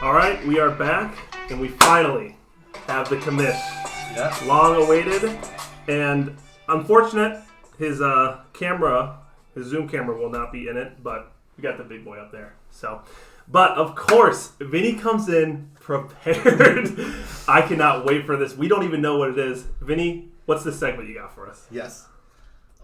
All right, we are back, and we finally have the commish. Yeah. Long awaited, and unfortunate, his Zoom camera will not be in it, but we got the big boy up there. So, but of course, Vinny comes in prepared. I cannot wait for this. We don't even know what it is. Vinny, what's the segment you got for us? Yes.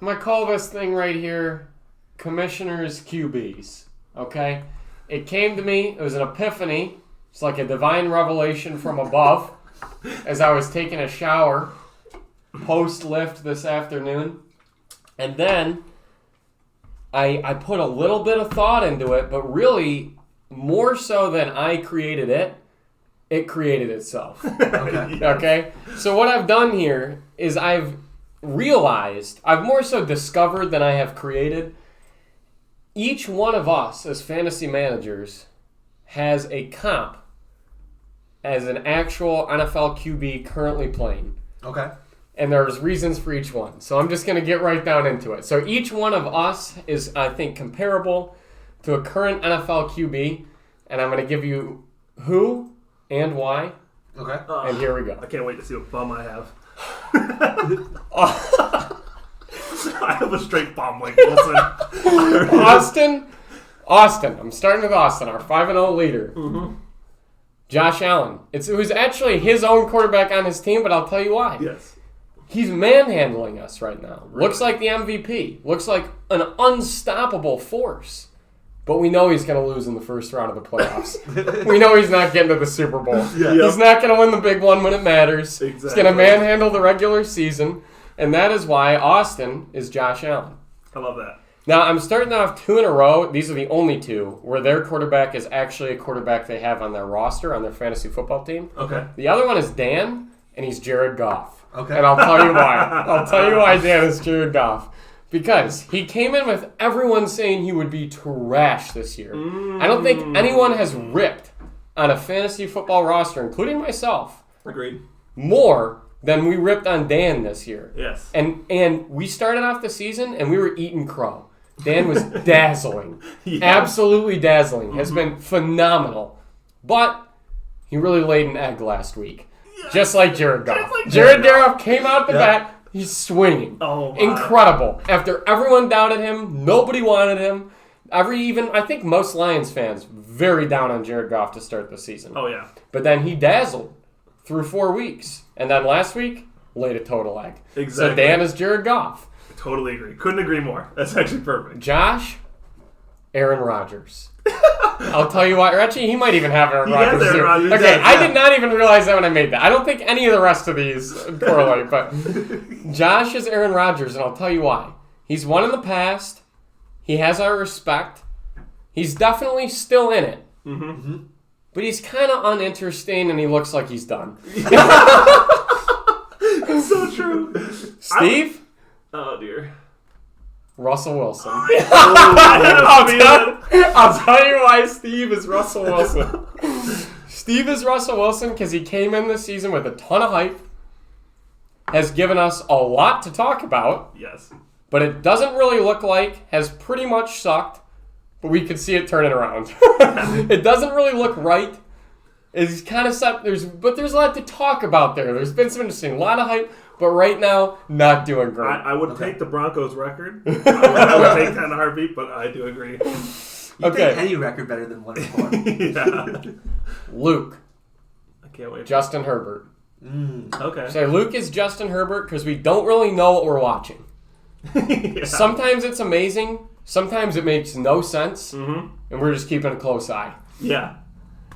I'm going to call this thing right here Commissioner's QBs. Okay? It came to me. It was an epiphany. It's like a divine revelation from above as I was taking a shower post-lift this afternoon. And then I put a little bit of thought into it, but really more so than I created it, it created itself. Okay. Okay? So what I've done here is I've realized, I've more so discovered than I have created, each one of us as fantasy managers has a comp as an actual NFL QB currently playing. Okay. And there's reasons for each one. So I'm just going to get right down into it. So each one of us is, I think, comparable to a current NFL QB. And I'm going to give you who and why. Okay. And here we go. I can't wait to see what bum I have. I have a straight bum like Wilson. Austin. I'm starting with Austin, our 5-0 leader. Mm-hmm. Josh Allen. It was actually his own quarterback on his team, but I'll tell you why. Yes. He's manhandling us right now. Really? Looks like the MVP. Looks like an unstoppable force. But we know he's going to lose in the first round of the playoffs. We know he's not getting to the Super Bowl. Yeah. He's not going to win the big one when it matters. Exactly. He's going to manhandle the regular season. And that is why Austin is Josh Allen. I love that. Now, I'm starting off 2 in a row. These are the only 2 where their quarterback is actually a quarterback they have on their roster, on their fantasy football team. Okay. The other one is Dan, and he's Jared Goff. Okay. And I'll tell you why. I'll tell you why Dan is Jared Goff. Because he came in with everyone saying he would be trash this year. I don't think anyone has ripped on a fantasy football roster, including myself, Agreed. more than we ripped on Dan this year. Yes. And we started off the season and we were eating crow. Dan was dazzling. Yeah. Absolutely dazzling. Has been phenomenal. But he really laid an egg last week. Just like Jared Goff. Jared Goff came out the bat. He's swinging. Oh, my. Incredible. After everyone doubted him, nobody wanted him. I think most Lions fans very down on Jared Goff to start the season. Oh, yeah. But then he dazzled through 4 weeks. And then last week, laid a total egg. Exactly. So Dan is Jared Goff. Totally agree. Couldn't agree more. That's actually perfect. Josh, Aaron Rodgers. I'll tell you what. Or actually, he might even have Aaron Rodgers. Aaron too. Rodgers. Okay, Yeah. I did not even realize that when I made that. I don't think any of the rest of these correlate. But Josh is Aaron Rodgers, and I'll tell you why. He's won in the past. He has our respect. He's definitely still in it. Mm-hmm. But he's kind of uninteresting, and he looks like he's done. It's so true. Steve? Oh, dear. Russell Wilson. I'll I'll tell you why Steve is Russell Wilson. Steve is Russell Wilson because he came in this season with a ton of hype, has given us a lot to talk about, Yes. but it doesn't really look like has pretty much sucked, but we could see it turning around. It doesn't really look right. It's kind of set, but there's a lot to talk about there. There's been some interesting, a lot of hype, but right now, not doing great. I would take the Broncos record. I would take that in a heartbeat, but I do agree. You take any record better than 1-4. Yeah. Luke. I can't wait. Justin Herbert. Okay. So Luke is Justin Herbert because we don't really know what we're watching. Yeah. Sometimes it's amazing. Sometimes it makes no sense. Mm-hmm. And we're just keeping a close eye. Yeah.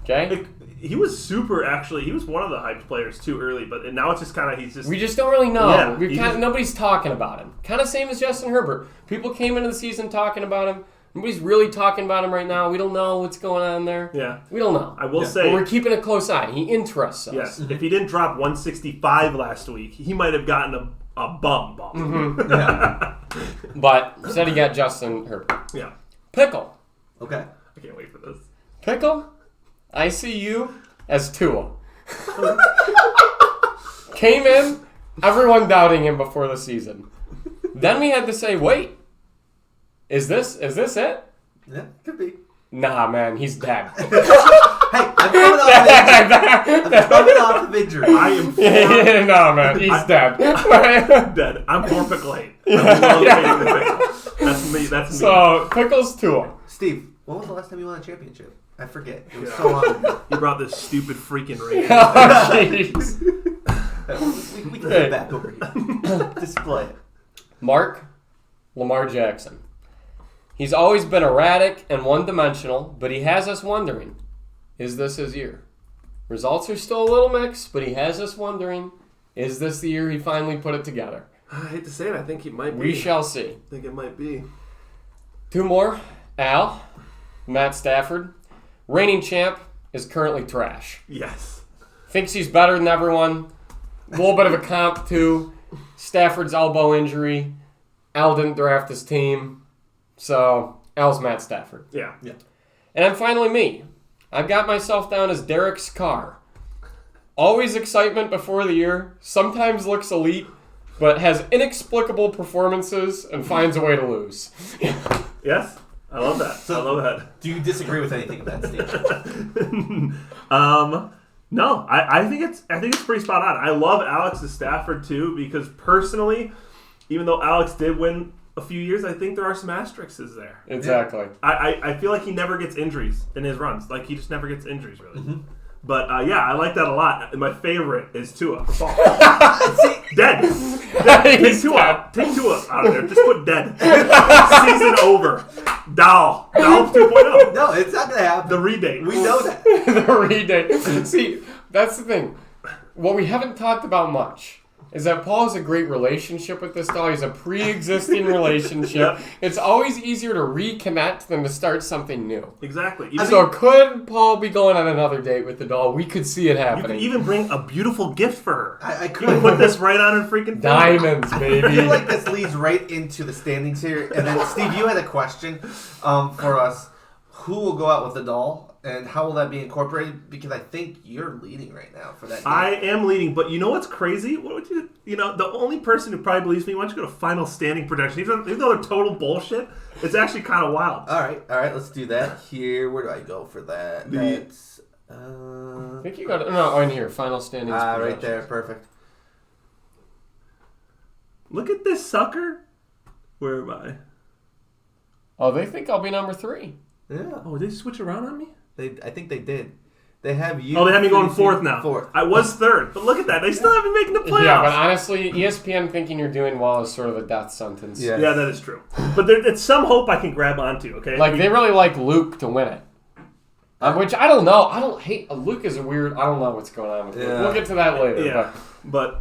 Okay? He was super, actually. He was one of the hyped players too early, but now it's just kind of, We just don't really know. Yeah, nobody's talking about him. Kind of same as Justin Herbert. People came into the season talking about him. Nobody's really talking about him right now. We don't know what's going on there. Yeah. We don't know. I will But say, we're keeping a close eye. He interests us. yes, if he didn't drop 165 last week, he might have gotten a bum. Mm-hmm. Yeah. But instead he got Justin Herbert. Yeah. Pickle. Okay. I can't wait for this. Pickle, I see you as Tua. Came in, everyone doubting him before the season. Then we had to say, wait, is this it? Yeah, could be. Nah, man, he's dead. I'm coming off of injury. I am four. No, man, he's dead. Dead. I'm 4 pickle 8. I love hating the pickle. That's me. That's me. So, Pickles Tua. Steve, when was the last time you won a championship? I forget. It was so long ago. You brought this stupid freaking ring. Oh, jeez. We can get back over here. Display it. Mark Lamar Jackson. He's always been erratic and one-dimensional, but he has us wondering, is this his year? Results are still a little mixed, but he has us wondering, is this the year he finally put it together? I hate to say it. I think it might be. We shall see. I think it might be. 2 more. Al, Matt Stafford. Reigning champ is currently trash. Yes. Thinks he's better than everyone. A little bit of a comp to Stafford's elbow injury. Al didn't draft his team. So, Al's Matt Stafford. Yeah. Yeah. And then finally me. I've got myself down as Derek's Carr. Always excitement before the year. Sometimes looks elite, but has inexplicable performances and finds a way to lose. Yes. I love that. I love that. Do you disagree with anything of that statement? No, I think it's pretty spot on. I love Alex's Stafford too because personally, even though Alex did win a few years, I think there are some asterisks there. Exactly. I feel like he never gets injuries in his runs. Like he just never gets injuries really. Mm-hmm. But yeah, I like that a lot. And my favorite is Tua. Dead. Take Tua. Take Tua out of there. Just put dead. Season over. Doll 2.0. No, it's not going to happen. The redate. We know that. The redate. See, that's the thing. What we haven't talked about much is that Paul has a great relationship with this doll. He's a pre-existing relationship. Yep. It's always easier to reconnect than to start something new. Exactly. So could Paul be going on another date with the doll? We could see it You happening. could even bring a beautiful gift for her. I You could can put this right on her freaking finger. Diamonds, I baby. feel like this leads right into the standings here. And then, Steve, you had a question for us. Who will go out with the doll, and how will that be incorporated? Because I think you're leading right now for that game. I am leading, but you know what's crazy? What would you know, the only person who probably believes me, why don't you go to final standing projection? Even though they're total bullshit, it's actually kind of wild. All right, let's do that here. Where do I go for that? That's, I think you got in here. Final standings. right there, perfect. Look at this sucker. Where am I? Oh, they think I'll be number 3. Yeah, Oh, did they switch around on me? I think they did. They have you. Oh, they have me going 4th now. 4th. I was 3rd, but look at that. They still haven't making the playoffs. Yeah, but honestly, ESPN thinking you're doing well is sort of a death sentence. Yeah. Yeah, that is true. But it's some hope I can grab onto, okay? Like, they really like Luke to win it. Which, I don't know. I don't hate... Luke is a weird... I don't know what's going on with Luke. Yeah. We'll get to that later. Yeah. But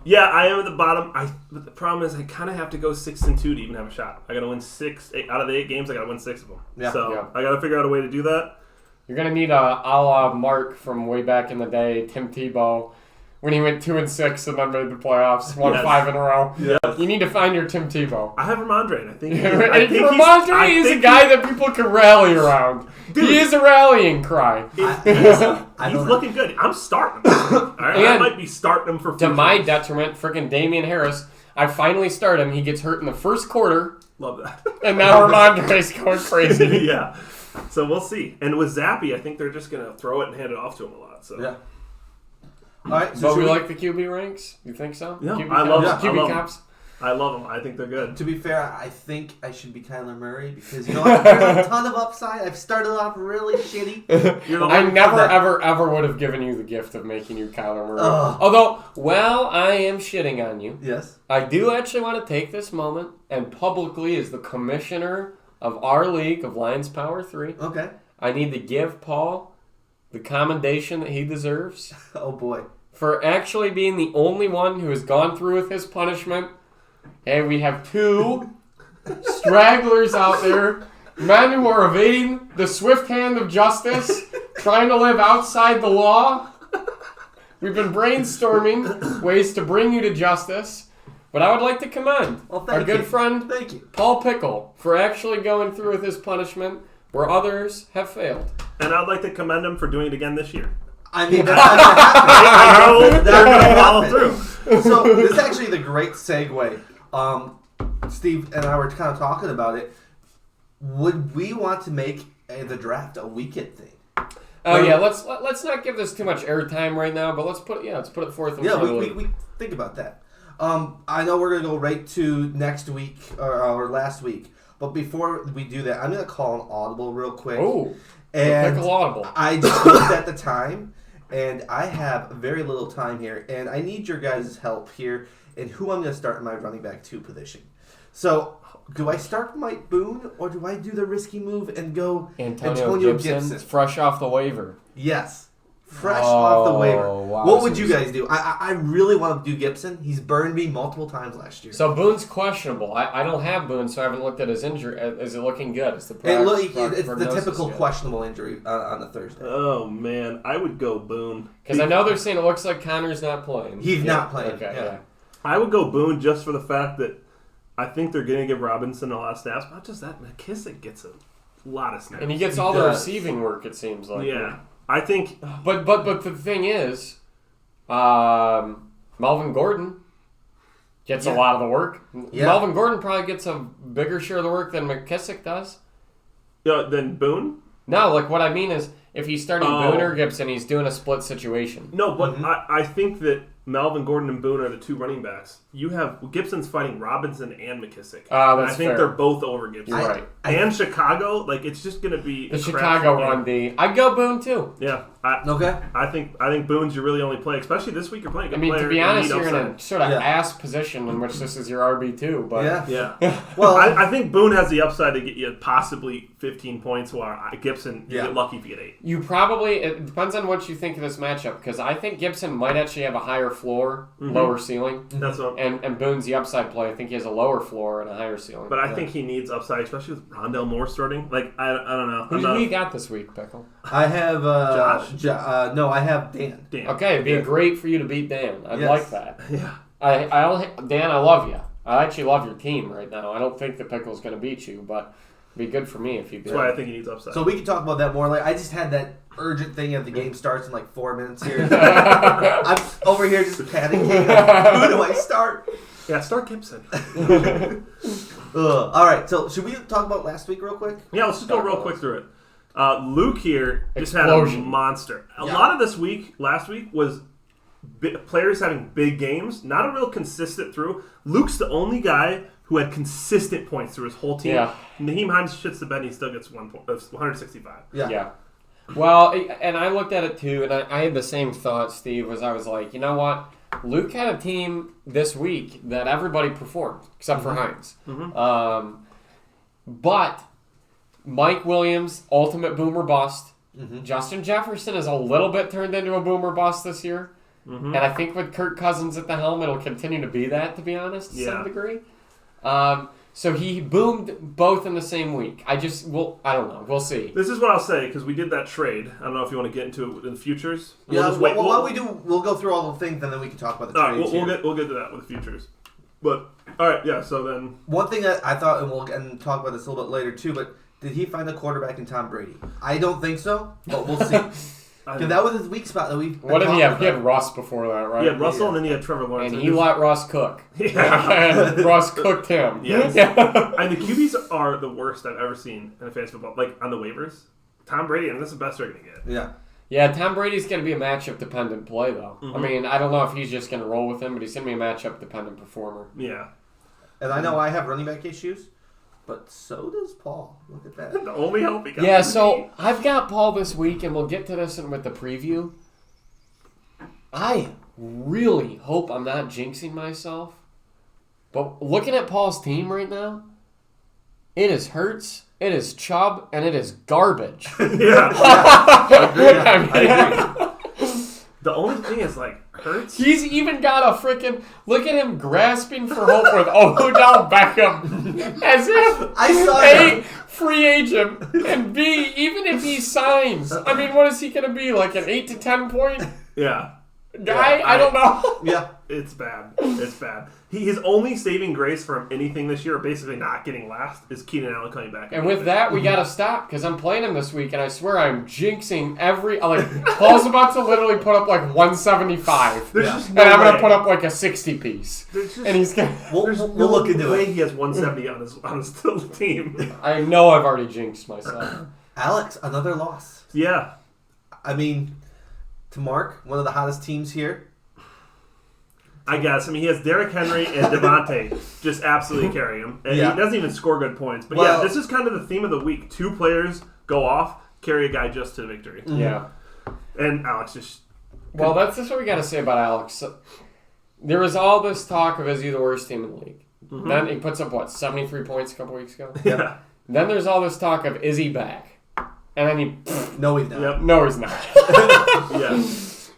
yeah, I am at the bottom. But the problem is I kind of have to go 6-2 to even have a shot. I got to win 8 out of the 8 games. I got to win 6 of them. Yeah. So Yeah. I got to figure out a way to do that. You're going to need a la Mark from way back in the day, Tim Tebow, when he went 2-6 and then made the playoffs, won Yes. 5 in a row. Yes. You need to find your Tim Tebow. I have Ramondre, and I think Ramondre is a guy that people can rally around. Dude. He is a rallying cry. He's don't looking good. I'm starting him. All right? I And might be starting him for To future. my detriment, freaking Damian Harris, I finally start him. He gets hurt in the first quarter, Love that. and now Ramondre's going crazy. Yeah. So we'll see. And with Zappy, I think they're just going to throw it and hand it off to him a lot. So Yeah. All right. So But we should like the QB ranks? You think so? Yeah, QB I love cops? it. I QB love it. cops? I love them. I think they're good. To be fair, I think I should be Kyler Murray because, you know what? There's a ton of upside. I've started off really shitty. You're the I one- never, that. ever would have given you the gift of making you Kyler Murray. Ugh. Although, while I am shitting on you, Yes. I do actually want to take this moment and publicly, as the commissioner of our league of Lions Power 3, Okay. I need to give Paul the commendation that he deserves Oh, boy. for actually being the only one who has gone through with his punishment. And we have 2 stragglers out there, men who are evading the swift hand of justice, trying to live outside the law. We've been brainstorming ways to bring you to justice, but I would like to commend Well, our thank good you. friend Thank you. Paul Pickle for actually going through with his punishment where others have failed. And I'd like to commend them for doing it again this year. I mean, that's not gonna happen. I know That's they're not going to gonna follow happen. through. So this is actually the great segue. Steve and I were kind of talking about it. Would we want to make the draft a weekend thing? Oh yeah, let's not give this too much airtime right now, but let's put it forth. Yeah, we think about that. I know we're gonna go right to next week or last week, but before we do that, I'm gonna call an audible real quick. Oh, and pickle audible. I just looked at the time, and I have very little time here, and I need your guys' help here in who I'm gonna start in my running back 2 position. So, do I start Mike Boone, or do I do the risky move and go Antonio Gibson, fresh off the waiver? Yes. Fresh off the waiver. Wow, what would you guys do? I really want to do Gibson. He's burned me multiple times last year. So Boone's questionable. I don't have Boone, so I haven't looked at his injury. Is it looking good? It's the typical questionable injury on a Thursday. Oh, man. I would go Boone. Because I know they're saying it looks like Connor's not playing. He's not playing. Okay, yeah. I would go Boone just for the fact that I think they're going to give Robinson a lot of snaps. Not just that, McKissick gets a lot of snaps. And he gets all the receiving work, it seems like. Yeah. I think... But the thing is, Melvin Gordon gets a lot of the work. Yeah. Melvin Gordon probably gets a bigger share of the work than McKissick does. Than Boone? No, like what I mean is, if he's starting Boone or Gibson, he's doing a split situation. No, but I think that Melvin Gordon and Boone are the 2 running backs. You have Gibson's fighting Robinson and McKissick. That's I think fair. they're both over Gibson. You're right. And Chicago, it's just going to be the Chicago run D. I'd go Boone too. Yeah. Okay. I think Boone's your really only play, especially this week. You're playing a good player. To be honest, you're in a sort of ass position in which this is your RB2. But yeah. Well, I think Boone has the upside to get you possibly 15 points, while Gibson, you get lucky if you get 8. You probably, it depends on what you think of this matchup, because I think Gibson might actually have a higher floor, lower ceiling. That's what. And Boone's the upside play. I think he has a lower floor and a higher ceiling. But I think he needs upside, especially with Rondell Moore starting. I don't know. Who you got this week, Pickle? I have Josh. No, I have Dan. Okay, it'd be great for you to beat Dan. I'd like that. Yeah. Dan, I love you. I actually love your team right now. I don't think the Pickle's going to beat you, but it'd be good for me if you do. That's why I think he needs upside. So we can talk about that more later. I just had that urgent thing if the game starts in 4 minutes here. I'm over here just panicking. Who do I start? Yeah, start Gibson. All right, so should we talk about last week real quick? Yeah, let's just go real quick through it. Luke here just had a monster. A lot of this week, last week, was players having big games. Not a real consistent through. Luke's the only guy who had consistent points through his whole team. Yeah. Naheem Hines shits the bed and he still gets 165. Yeah. Well, and I looked at it too, and I had the same thought, Steve, I was like, you know what? Luke had a team this week that everybody performed, except for Hines. But Mike Williams, ultimate boomer bust. Justin Jefferson is a little bit turned into a boomer bust this year. And I think with Kirk Cousins at the helm, it'll continue to be that, to be honest, to some degree. So he boomed both in the same week. I don't know. We'll see. This is what I'll say, because we did that trade. I don't know if you want to get into it in the futures. Why don't we do? We'll go through all the things, and then we can talk about the trades. We'll get to that with the futures. But all right, yeah. So then one thing that I thought, and we'll talk about this a little bit later too. But did he find a quarterback in Tom Brady? I don't think so, but we'll see. Because that was his weak spot that we. What did he have? He had Russ before that, right? He had Russell, and then he had Trevor Lawrence. And he let Russ cook. Yeah. And Russ cooked him. Yes. And the QBs are the worst I've ever seen in a fantasy football. On the waivers, Tom Brady, and this is the best they're going to get. Yeah. Yeah, Tom Brady's going to be a matchup-dependent play, though. I mean, I don't know if he's just going to roll with him, but he's going to be a matchup-dependent performer. Yeah. And I know I have running back issues. But so does Paul. Look at that. The only help he got. Yeah, so I've got Paul this week, and we'll get to this with the preview. I really hope I'm not jinxing myself. But looking at Paul's team right now, it is Hurts, it is Chubb, and it is garbage. Yeah. I agree. The only thing is, Hurts. He's even got a freaking... Look at him grasping for hope with Odell Beckham. As if I saw A, free agent, and B, even if he signs, I mean, what is he going to be, an 8 to 10 point guy? Yeah, I don't know. Yeah. It's bad. It's bad. His only saving grace from anything this year, basically not getting last, is Keenan Allen coming back. And with that, we got to stop, because I'm playing him this week, and I swear I'm jinxing every... Paul's about to literally put up 175. There's just and I'm going to put up a 60 piece. And he's going to... We'll look into it. He has 170 on his team. I know I've already jinxed myself. Alex, another loss. Yeah. I mean, to Mark, one of the hottest teams here. I guess. I mean, he has Derrick Henry and Devontae just absolutely carrying him. And he doesn't even score good points. But yeah, this is kind of the theme of the week. 2 players go off, carry a guy just to victory. Mm-hmm. Yeah. And Alex just... Well, that's just what we got to say about Alex. There was all this talk of is he the worst team in the league. Mm-hmm. Then he puts up, 73 points a couple weeks ago? Yeah. Then there's all this talk of is he back? And then he... No, he's not. Yep. No, he's not. Yeah.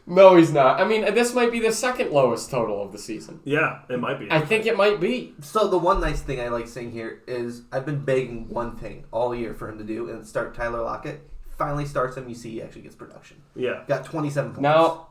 No, he's not. I mean, this might be the second lowest total of the season. Yeah, it might be. I think it might be. So the one nice thing I like saying here is I've been begging one thing all year for him to do, and start Tyler Lockett. Finally starts him, you see he actually gets production. Yeah. Got 27 points. Now,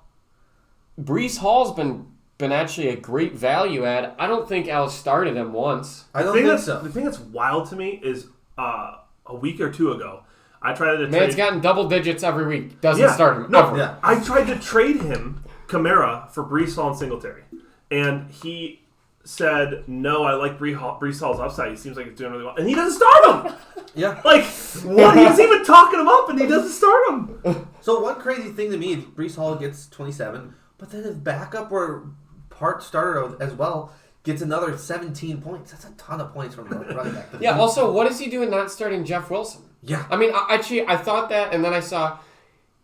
Breece Hall's been actually a great value add. I don't think Al started him once. I don't think so. The thing that's wild to me is a week or 2 ago, I tried to Man's gotten double digits every week. Doesn't start him ever. Yeah. I tried to trade him, Kamara, for Breece Hall and Singletary. And he said, no, I like Breece Hall's upside. He seems like he's doing really well. And he doesn't start him! Yeah. Like, what? He's even talking him up and he doesn't start him. So one crazy thing to me, Breece Hall gets 27, but then his backup or part starter as well gets another 17 points. That's a ton of points from the running back. Yeah, also, what is he doing not starting Jeff Wilson? Yeah. I mean, I thought that, and then I saw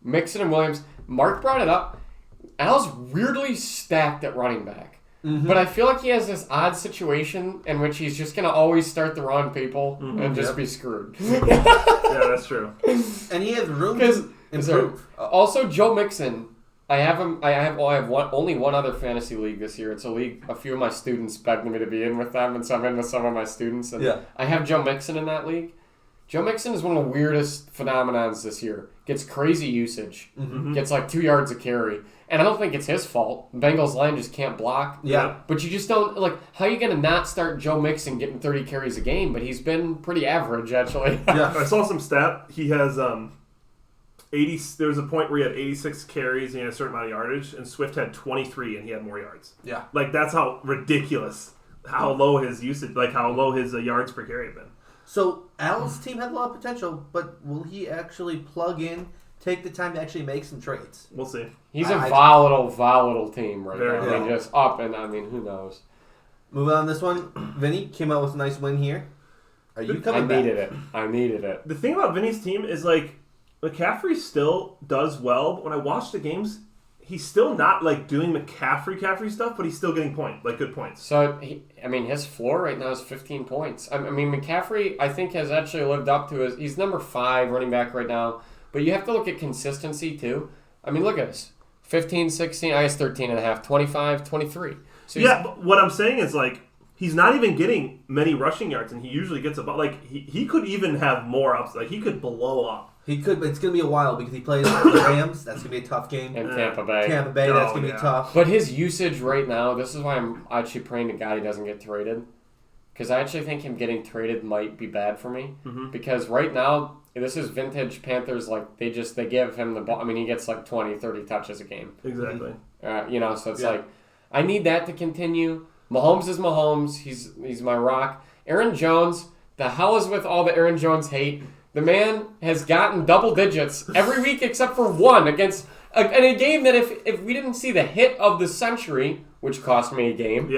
Mixon and Williams. Mark brought it up. Al's weirdly stacked at running back. Mm-hmm. But I feel like he has this odd situation in which he's just going to always start the wrong people and just be screwed. Yeah, that's true. And he has room to improve. Also, Joe Mixon. I have only one other fantasy league this year. It's a league a few of my students begged me to be in with them, and so I'm in with some of my students. And I have Joe Mixon in that league. Joe Mixon is one of the weirdest phenomenons this year. Gets crazy usage. Mm-hmm. Gets 2 yards a carry. And I don't think it's his fault. Bengals line just can't block. Yeah. But you just don't, how are you going to not start Joe Mixon getting 30 carries a game? But he's been pretty average, actually. Yeah, I saw some stat. He has 80. There was a point where he had 86 carries and he had a certain amount of yardage, and Swift had 23 and he had more yards. Yeah. That's how ridiculous, how low his usage, how low his yards per carry have been. So Al's team had a lot of potential, but will he actually plug in, take the time to actually make some trades? We'll see. He's a volatile team right now. Very I mean, just up and who knows? Moving on this one, Vinny came out with a nice win here. Are you coming back? I needed it. The thing about Vinny's team is McCaffrey still does well, but when I watch the games, he's still not doing McCaffrey stuff, but he's still getting good points. So his floor right now is 15 points. I mean, McCaffrey I think has actually lived up to he's number 5 running back right now, but you have to look at consistency too. I mean, look at this. 15, 16, I guess 13.5, 25, 23. So Yeah, but what I'm saying is he's not even getting many rushing yards, and he usually gets about he could even have more ups. He could blow up. He could, but it's going to be a while because he plays the Rams. That's going to be a tough game. And Tampa Bay. That's going to be tough. But his usage right now, this is why I'm actually praying to God he doesn't get traded. Because I actually think him getting traded might be bad for me. Mm-hmm. Because right now, this is vintage Panthers. They give him the ball. I mean, he gets 20, 30 touches a game. Exactly. So it's I need that to continue. Mahomes is Mahomes. He's my rock. Aaron Jones, the hell is with all the Aaron Jones hate? The man has gotten double digits every week except for one against in a game that if we didn't see the hit of the century, which cost me a game,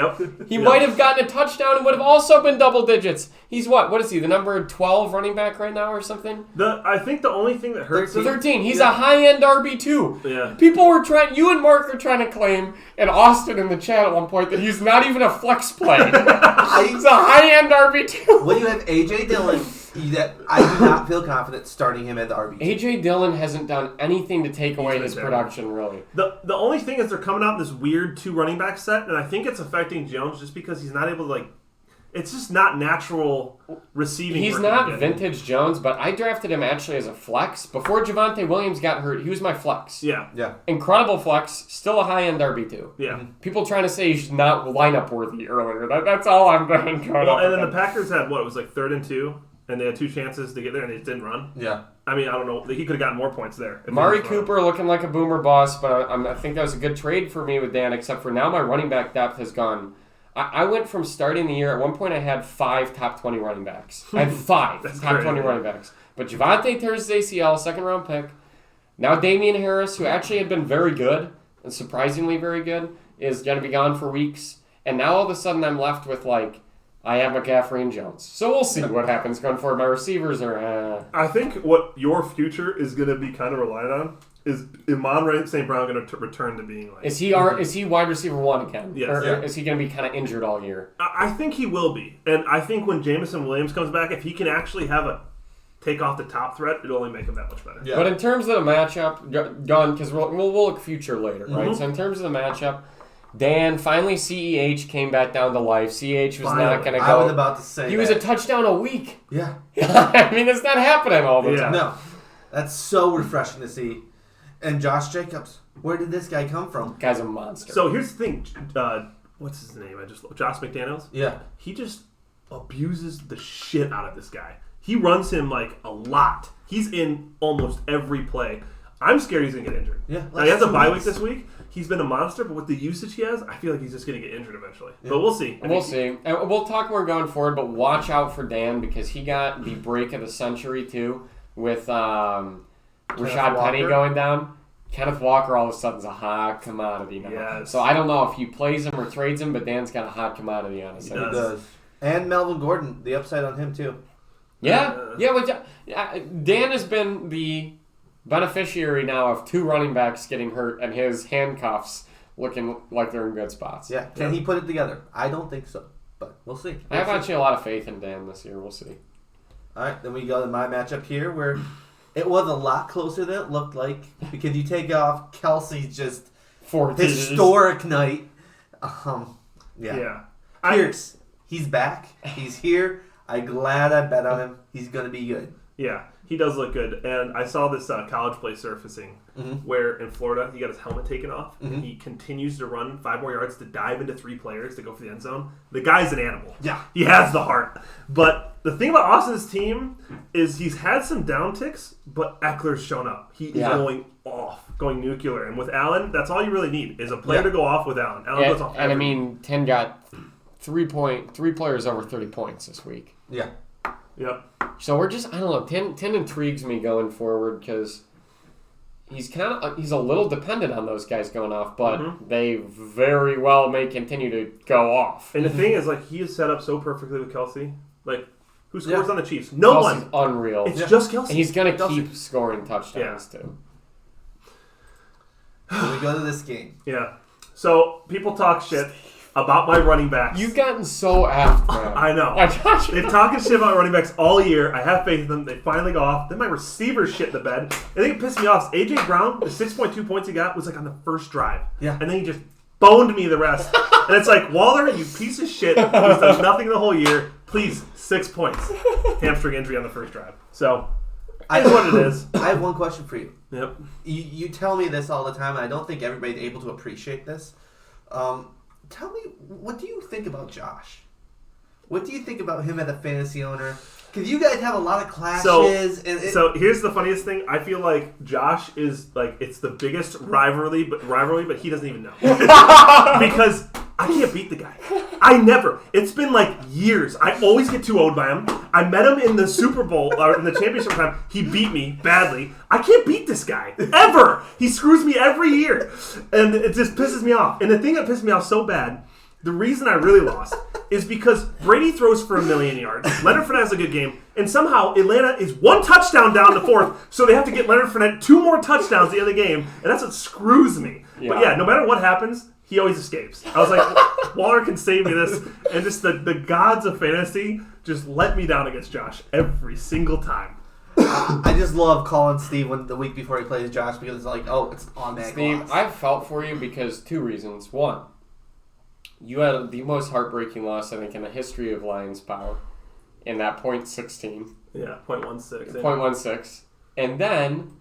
he might have gotten a touchdown and would have also been double digits. He's what is he, the number 12 running back right now or something? I think the only thing that hurts 13. He's a high-end RB2. Yeah. People were you and Mark are trying to claim, and Austin in the chat at one point, that he's not even a flex play. He's a high-end RB2. When you have A.J. Dillon, I do not feel confident starting him at the RB2. A.J. Dillon hasn't done anything to take away his production, really. The only thing is they're coming out in this weird 2 running back set, and I think it's affecting Jones just because he's not able to it's just not natural receiving. He's not vintage Jones, but I drafted him actually as a flex. Before Javonte Williams got hurt, he was my flex. Yeah. Incredible flex, still a high-end RB2. Yeah. People trying to say he's not lineup worthy earlier. That's all I'm going to Well, and then the Packers had, it was 3rd and 2, and they had 2 chances to get there, and they just didn't run. Yeah. I mean, I don't know. He could have gotten more points there. Mari Cooper looking like a boomer bust, but I think that was a good trade for me with Dan, except for now my running back depth has gone. I went from starting the year, at one point I had 5 top 20 running backs. I had 5 top 20 running backs. But Javonte tears his ACL, 2nd-round pick. Now Damian Harris, who actually had been very good, and surprisingly very good, is going to be gone for weeks. And now all of a sudden I'm left with, like, I have McCaffrey and Jones. So we'll see what happens going forward. My receivers are... I think what your future is going to be kind of relied on is Amon St. Brown going to return to being like... Is he wide receiver 1 again? Yes. Or is he going to be kind of injured all year? I think he will be. And I think when Jameson Williams comes back, if he can actually take off the top threat, it'll only make him that much better. Yeah. But in terms of the matchup, because we'll look future later, right? So in terms of the matchup, Dan, finally CEH came back down to life. CEH was not going to go. I was about to say he was a touchdown a week. Yeah. I mean, it's not happening all the time. No. That's so refreshing to see. And Josh Jacobs, where did this guy come from? Guy's a monster. So here's the thing. What's his name? Josh McDaniels? Yeah. He just abuses the shit out of this guy. He runs him like a lot. He's in almost every play. I'm scared he's going to get injured. Yeah. Now, he has a bye week this week. He's been a monster, but with the usage he has, I feel like he's just going to get injured eventually. Yeah. But we'll see. We'll see. And we'll talk more going forward, but watch out for Dan because he got the break of the century, too, with Rashad Penny going down. Kenneth Walker all of a sudden is a hot commodity now. Yes. So I don't know if he plays him or trades him, but Dan's got a hot commodity on his He side. does. He does. And Melvin Gordon, the upside on him, too. Yeah. Dan has been the beneficiary now of 2 running backs getting hurt and his handcuffs looking like they're in good spots. Yeah. Can he put it together? I don't think so, but we'll see. I have actually a lot of faith in Dan this year. We'll see. All right, then we go to my matchup here where it was a lot closer than it looked like because you take off Kelsey's just historic night. Yeah. Pierce, he's back. He's here. I'm glad I bet on him. He's going to be good. Yeah, he does look good. And I saw this college play surfacing where in Florida he got his helmet taken off. And he continues to run 5 more yards to dive into 3 players to go for the end zone. The guy's an animal. Yeah. He has the heart. But the thing about Austin's team is he's had some downticks, but Eckler's shown up. He is going off, going nuclear. And with Allen, that's all you really need is a player to go off with Allen. Allen goes off. And I mean, 10 got 3 players over 30 points this week. Yeah. Yep. So we're just, I don't know, 10 intrigues me going forward because he's a little dependent on those guys going off, but they very well may continue to go off. And the thing is, like, he is set up so perfectly with Kelsey. Like, who scores on the Chiefs? No Kelsey's one. Unreal. It's just Kelsey. And he's going to keep scoring touchdowns, too. So we go to this game. Yeah. So people talk shit about my running backs. You've gotten so apt, man. I know. They've talking shit about running backs all year. I have faith in them. They finally go off. Then my receivers shit the bed. I think it pissed me off. A.J. Brown, the 6.2 points he got was like on the first drive. Yeah. And then he just boned me the rest. And it's like, Waller, you piece of shit, who's done nothing the whole year. Please, 6 points. Hamstring injury on the first drive. So, it's what it is. I have one question for you. Yep. You tell me this all the time, and I don't think everybody's able to appreciate this. Tell me, what do you think about Josh? What do you think about him as a fantasy owner? Because you guys have a lot of clashes. So here's the funniest thing. I feel like Josh is like it's the biggest rivalry, but he doesn't even know because I can't beat the guy. I never. It's been like years. I always get 2-0'd by him. I met him in the Super Bowl or in the championship time. He beat me badly. I can't beat this guy ever. He screws me every year, and it just pisses me off. And the thing that pisses me off so bad. The reason I really lost is because Brady throws for 1,000,000 yards. Leonard Fournette has a good game. And somehow Atlanta is 1 touchdown down the 4th, so they have to get Leonard Fournette 2 more touchdowns at the end of the game. And that's what screws me. Yeah. But yeah, no matter what happens, he always escapes. I was like, Waller can save me this. And just the gods of fantasy just let me down against Josh every single time. I just love calling Steve the week before he plays Josh because it's like, oh, it's on that Steve, gloss. I've felt for you because 2 reasons. 1, you had the most heartbreaking loss, I think, in the history of Lions power in that .16. Yeah, .16. .16. And then,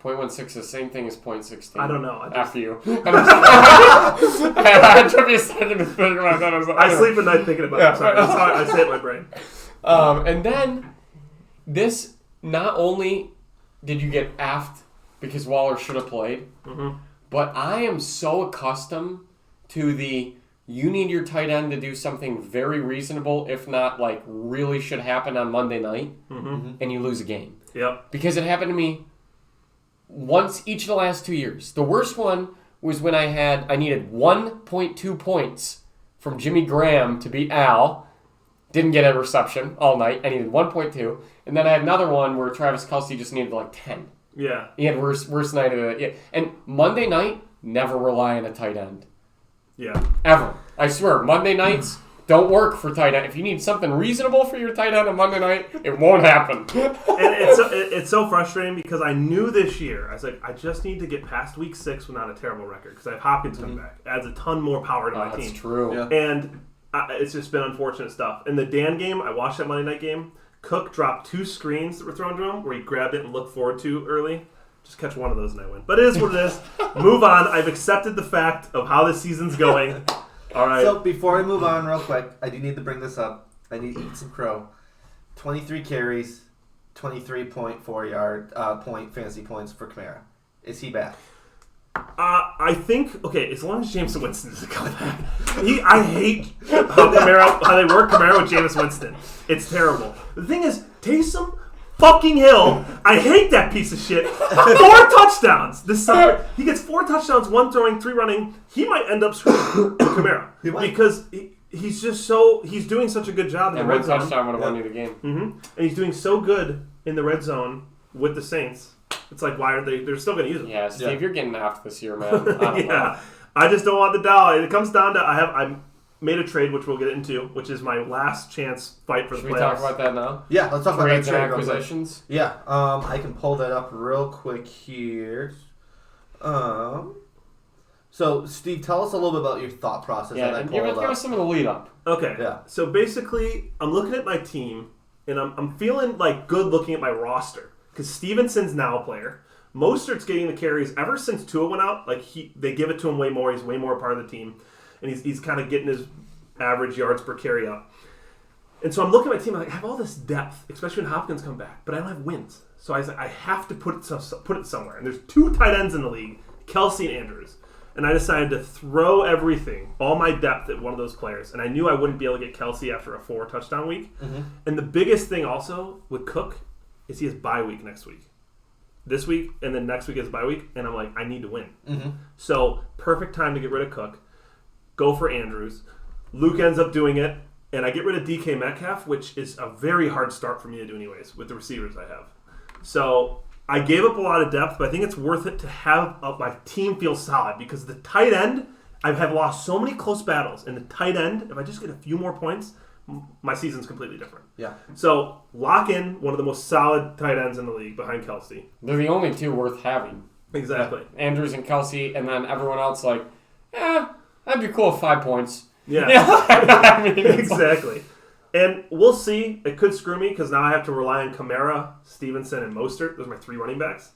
.16 is the same thing as .16. I don't know. After you. I took me a second to think about that. I sleep at night thinking about it. Sorry. That's how I say it in my brain. And then, this, not only did you get aft because Waller should have played, but I am so accustomed to you need your tight end to do something very reasonable, if not like really should happen on Monday night, and you lose a game. Yep. Because it happened to me once each of the last 2 years. The worst one was when I needed 1.2 points from Jimmy Graham to beat Al. Didn't get a reception all night. I needed 1.2. And then I had another one where Travis Kelce just needed like 10. Yeah. He had worst night of the... Yeah. And Monday night, never rely on a tight end. Yeah. Ever. I swear, Monday nights don't work for tight end. If you need something reasonable for your tight end on Monday night, it won't happen. And it's so frustrating because I knew this year, I was like, I just need to get past week 6 without a terrible record because I have Hopkins coming back. Adds a ton more power to my team. That's true. Yeah. And it's just been unfortunate stuff. In the Dan game, I watched that Monday night game. Cook dropped 2 screens that were thrown to him where he grabbed it and looked forward to early. Just catch one of those and I win. But it is what it is. Move on. I've accepted the fact of how this season's going. All right. So before I move on real quick, I do need to bring this up. I need to eat some crow. 23 carries, 23.4 point fantasy points for Kamara. Is he back? I think, okay, as long as Jameson Winston doesn't come back. I hate how they work Kamara with Jameis Winston. It's terrible. The thing is, Taysom fucking Hill, I hate that piece of shit. 4 touchdowns this summer. He gets 4 touchdowns, 1 throwing, 3 running. He might end up screwing Kamara because he's just he's doing such a good job in the red zone. Touchdown would have won you the game. Mm-hmm. And he's doing so good in the red zone with the Saints. It's like, why are they're still going to use him? Yeah, Steve, you're getting off this year, man. I don't know. I just don't want the dollar. It comes down to I made a trade, which we'll get into, which is my last chance fight for the playoffs. Should we talk about that now? Yeah, let's talk about that Trades and trade real quick. acquisitions? Yeah, I can pull that up real quick here. So, Steve, tell us a little bit about your thought process. Yeah, that I and give pulled up. us some of the lead up. Okay. Yeah. So basically, I'm looking at my team, and I'm feeling like good looking at my roster because Stevenson's now a player. Mostert's getting the carries ever since Tua went out. Like they give it to him way more. He's way more a part of the team, and he's kind of getting his average yards per carry up. And so I'm looking at my team. I'm like, I have all this depth, especially when Hopkins come back, but I don't have wins. So I was like, I have to put it somewhere. And there's 2 tight ends in the league, Kelce and Andrews. And I decided to throw everything, all my depth at one of those players. And I knew I wouldn't be able to get Kelce after a 4 touchdown week. Mm-hmm. And the biggest thing also with Cook is he has bye week next week. This week and then next week is bye week. And I'm like, I need to win. Mm-hmm. So perfect time to get rid of Cook. Go for Andrews. Luke ends up doing it. And I get rid of DK Metcalf, which is a very hard start for me to do anyways with the receivers I have. So I gave up a lot of depth, but I think it's worth it to have my team feel solid because the tight end, I have lost so many close battles. And the tight end, if I just get a few more points, my season's completely different. Yeah. So lock in one of the most solid tight ends in the league behind Kelce. They're the only 2 worth having. Exactly. Andrews and Kelce, and then everyone else like, that'd be cool with 5 points. Yeah. I mean, exactly. And we'll see. It could screw me because now I have to rely on Kamara, Stevenson, and Mostert. Those are my 3 running backs.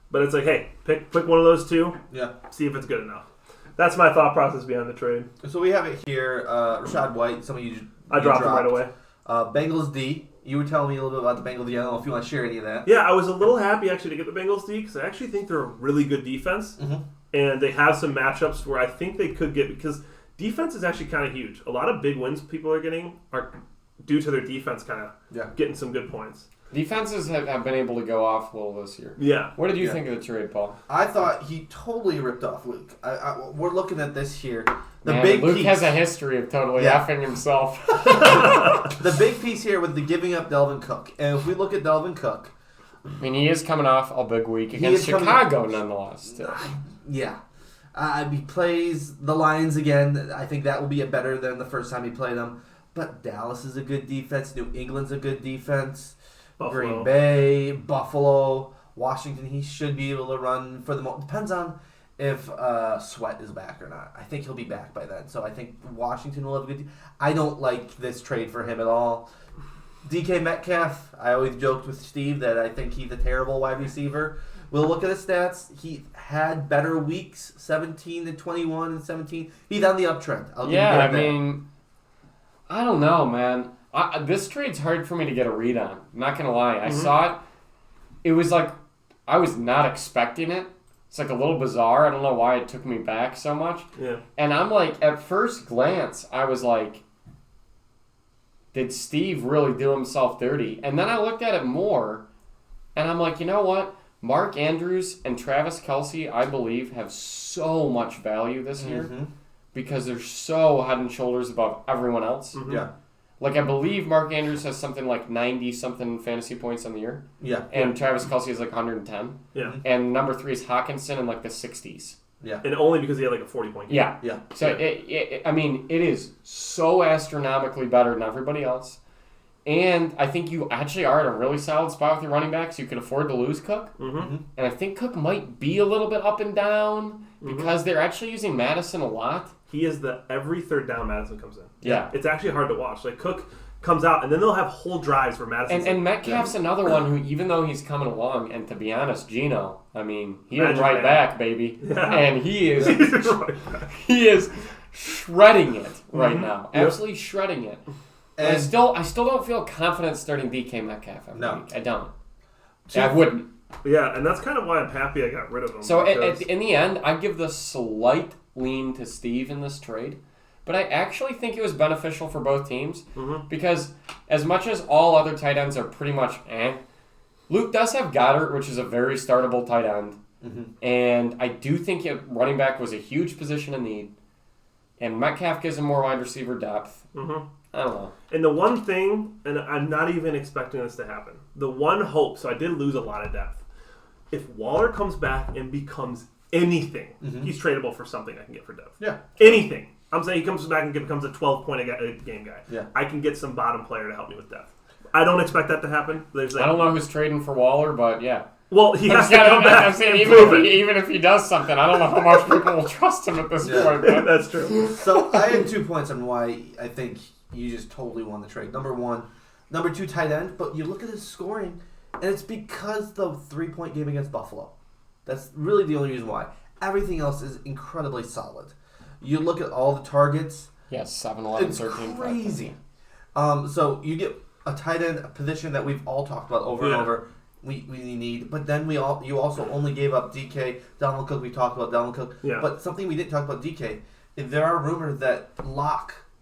But it's like, hey, pick one of those 2. Yeah. See if it's good enough. That's my thought process behind the trade. So we have it here. Rashad White, some of you I dropped him right away. Bengals D. You were telling me a little bit about the Bengals D. I don't know if you want to share any of that. Yeah, I was a little happy actually to get the Bengals D because I actually think they're a really good defense. Mm-hmm. And they have some matchups where I think they could get, because defense is actually kind of huge. A lot of big wins people are getting are due to their defense kind of getting some good points. Defenses have been able to go off a little this year. Yeah. What did you think of the trade, Paul? I thought he totally ripped off Luke. We're looking at this here. Luke has a history of totally effing himself. The big piece here with the giving up Dalvin Cook. And if we look at Dalvin Cook, I mean, he is coming off a big week against Chicago, nonetheless. Still. Yeah. He plays the Lions again. I think that will be better than the first time he played them. But Dallas is a good defense. New England's a good defense. Buffalo. Green Bay, Buffalo, Washington. He should be able to run for the most. Depends on if Sweat is back or not. I think he'll be back by then. So I think Washington will have a good. I don't like this trade for him at all. DK Metcalf. I always joked with Steve that I think he's a terrible wide receiver. We'll look at his stats. He had better weeks, 17 to 21 and 17. He's on the uptrend. I mean, I don't know, man. This trade's hard for me to get a read on. I'm not going to lie. I saw it. It was like, I was not expecting it. It's like a little bizarre. I don't know why it took me back so much. Yeah. And I'm like, at first glance, I was like, did Steve really do himself dirty? And then I looked at it more, and I'm like, you know what? Mark Andrews and Travis Kelce, I believe, have so much value this year because they're so head and shoulders above everyone else. Yeah. Like, I believe Mark Andrews has something like 90-something fantasy points on the year. Yeah. And Travis Kelce has like 110. Yeah. And number 3 is Hawkinson in like the 60s. Yeah. And only because he had like a 40-point game. Yeah. Yeah. So, it is so astronomically better than everybody else. And I think you actually are in a really solid spot with your running backs. You can afford to lose Cook. And I think Cook might be a little bit up and down because they're actually using Madison a lot. He is every third down Madison comes in. Yeah. It's actually hard to watch. Like, Cook comes out, and then they'll have whole drives where Madison's And Metcalf's another one who, even though he's coming along, and to be honest, Gino, I mean, he is Magic right man. back, baby. Yeah. And he is right back. he is shredding it right now. Absolutely shredding it. And I still don't feel confident starting DK Metcalf every week. I don't. I wouldn't. Yeah, and that's kind of why I'm happy I got rid of him. So because- in the end, I give the slight lean to Steve in this trade. But I actually think it was beneficial for both teams because as much as all other tight ends are pretty much Luke does have Goddard, which is a very startable tight end. And I do think running back was a huge position in need. And Metcalf gives him more wide receiver depth. I don't know. And the one thing, and I'm not even expecting this to happen, the one hope, so I did lose a lot of depth. If Waller comes back and becomes anything, he's tradable for something I can get for depth. Yeah. Anything. I'm saying he comes back and becomes a 12-point a game guy. Yeah. I can get some bottom player to help me with depth. I don't expect that to happen. I don't know who's trading for Waller, but yeah. Well, he has to come back I'm saying, and prove it. even if he does something, I don't know how much people will trust him at this point. But. That's true. So I had 2 points on why I think you just totally won the trade. Number 2 tight end, but you look at his scoring, and it's because the 3-point game against Buffalo. That's really the only reason why. Everything else is incredibly solid. You look at all the targets. Yes, 7, 11, It's 13, crazy. So you get a tight end position that we've all talked about over and over. We need, but then you also only gave up DK, Dalvin Cook. We talked about Dalvin Cook, but something we didn't talk about DK. If there are rumors that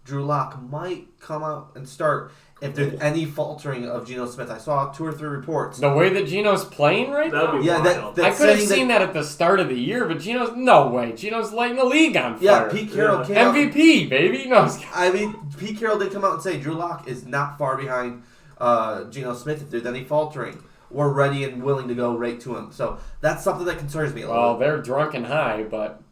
Drew Lock might come out and start if there's any faltering of Geno Smith. I saw 2 or 3 reports. The way that Gino's playing right now? That'd be wild. I could have seen that at the start of the year, but no way. Gino's lighting the league on fire. Yeah, Pete Carroll came out. MVP, baby. No, I mean, Pete Carroll did come out and say Drew Lock is not far behind Geno Smith. If there's any faltering, we're ready and willing to go right to him. So that's something that concerns me a little. Well, they're drunk and high, but...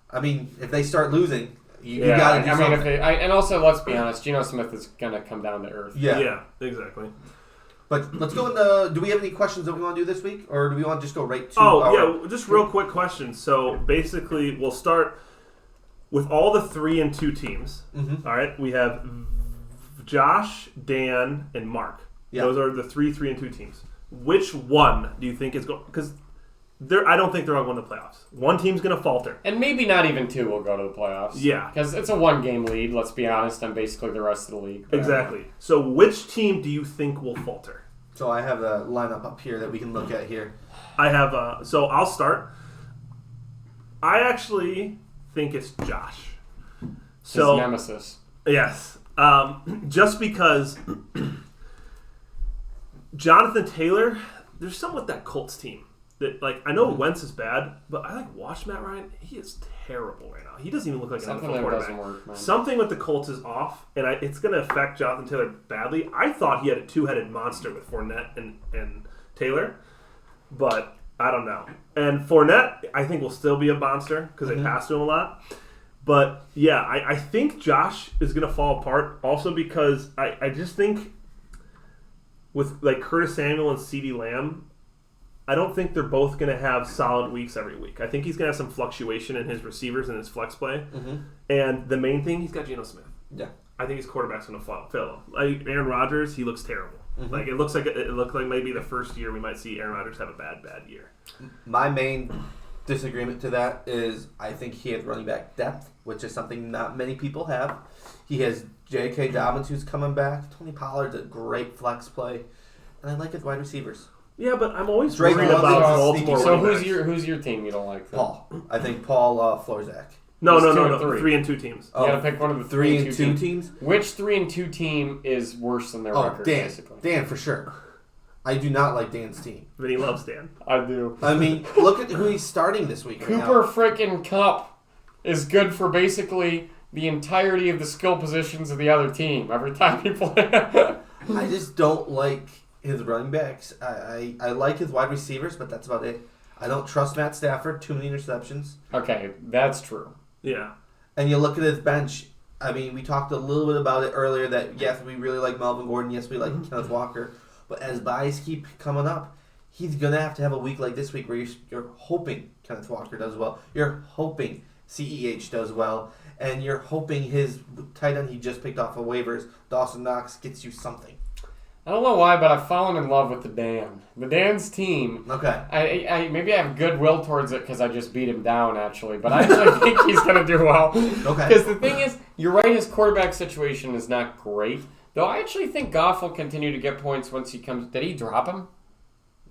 I mean, if they start losing... You got to do something. And also, let's be honest, Geno Smith is going to come down to earth. Yeah, exactly. But let's go into... Do we have any questions that we want to do this week? Or do we want to just go right to... just real quick questions. So, basically, we'll start with all the 3 and 2 teams. All right? We have Josh, Dan, and Mark. Yeah. Those are the 3 and 2 teams. Which one do you think is going... Because... I don't think they're all going to the playoffs. One team's going to falter. And maybe not even 2 will go to the playoffs. Yeah. Because it's a 1-game lead, let's be honest, and basically the rest of the league. Exactly. So which team do you think will falter? So I have a lineup up here that we can look at here. I have... so I'll start. I actually think it's Josh. So, his nemesis. Yes. Just because Jonathan Taylor, there's something with that Colts team. That, like, I know Wentz is bad, but I watch Matt Ryan. He is terrible right now. He doesn't even look like an NFL quarterback. Doesn't work, man. Something with the Colts is off, and it's going to affect Jonathan Taylor badly. I thought he had a 2-headed monster with Fournette and Taylor, but I don't know. And Fournette, I think, will still be a monster because they pass to him a lot. But, yeah, I think Josh is going to fall apart also because I just think with, like, Curtis Samuel and CeeDee Lamb, I don't think they're both going to have solid weeks every week. I think he's going to have some fluctuation in his receivers and his flex play. And the main thing, he's got Geno Smith. Yeah. I think his quarterback's going to fail him. Like Aaron Rodgers, he looks terrible. Like it looked like maybe the first year we might see Aaron Rodgers have a bad year. My main disagreement to that is I think he has running back depth, which is something not many people have. He has J.K. Dobbins who's coming back. Tony Pollard's a great flex play. And I like his wide receivers. Yeah, but I'm always Drake worried London about is Baltimore. So running who's your team you don't like? Then? Paul. I think Paul Florzak. No. 3. 3 and 2 teams. You gotta pick one of the 3 and 2 teams. Which 3 and 2 team is worse than their record? Dan. Basically, Dan for sure. I do not like Dan's team. Vinny loves Dan. I do. I mean, look at who he's starting this week. Cooper frickin' Cup is good for basically the entirety of the skill positions of the other team every time he plays. I just don't like his running backs. I like his wide receivers, but that's about it. I don't trust Matt Stafford. Too many interceptions. Okay, that's true. Yeah. And you look at his bench. I mean, we talked a little bit about it earlier that, yes, we really like Melvin Gordon. Yes, we like Kenneth Walker. But as buys keep coming up, he's going to have a week like this week where you're hoping Kenneth Walker does well. You're hoping CEH does well. And you're hoping his tight end he just picked off of waivers, Dawson Knox, gets you something. I don't know why, but I've fallen in love with the Dan. The Dan's team. Okay. I maybe I have goodwill towards it because I just beat him down, actually. But I actually think he's going to do well. Okay. Because the thing is, you're right, his quarterback situation is not great. Though I actually think Goff will continue to get points once he comes. Did he drop him?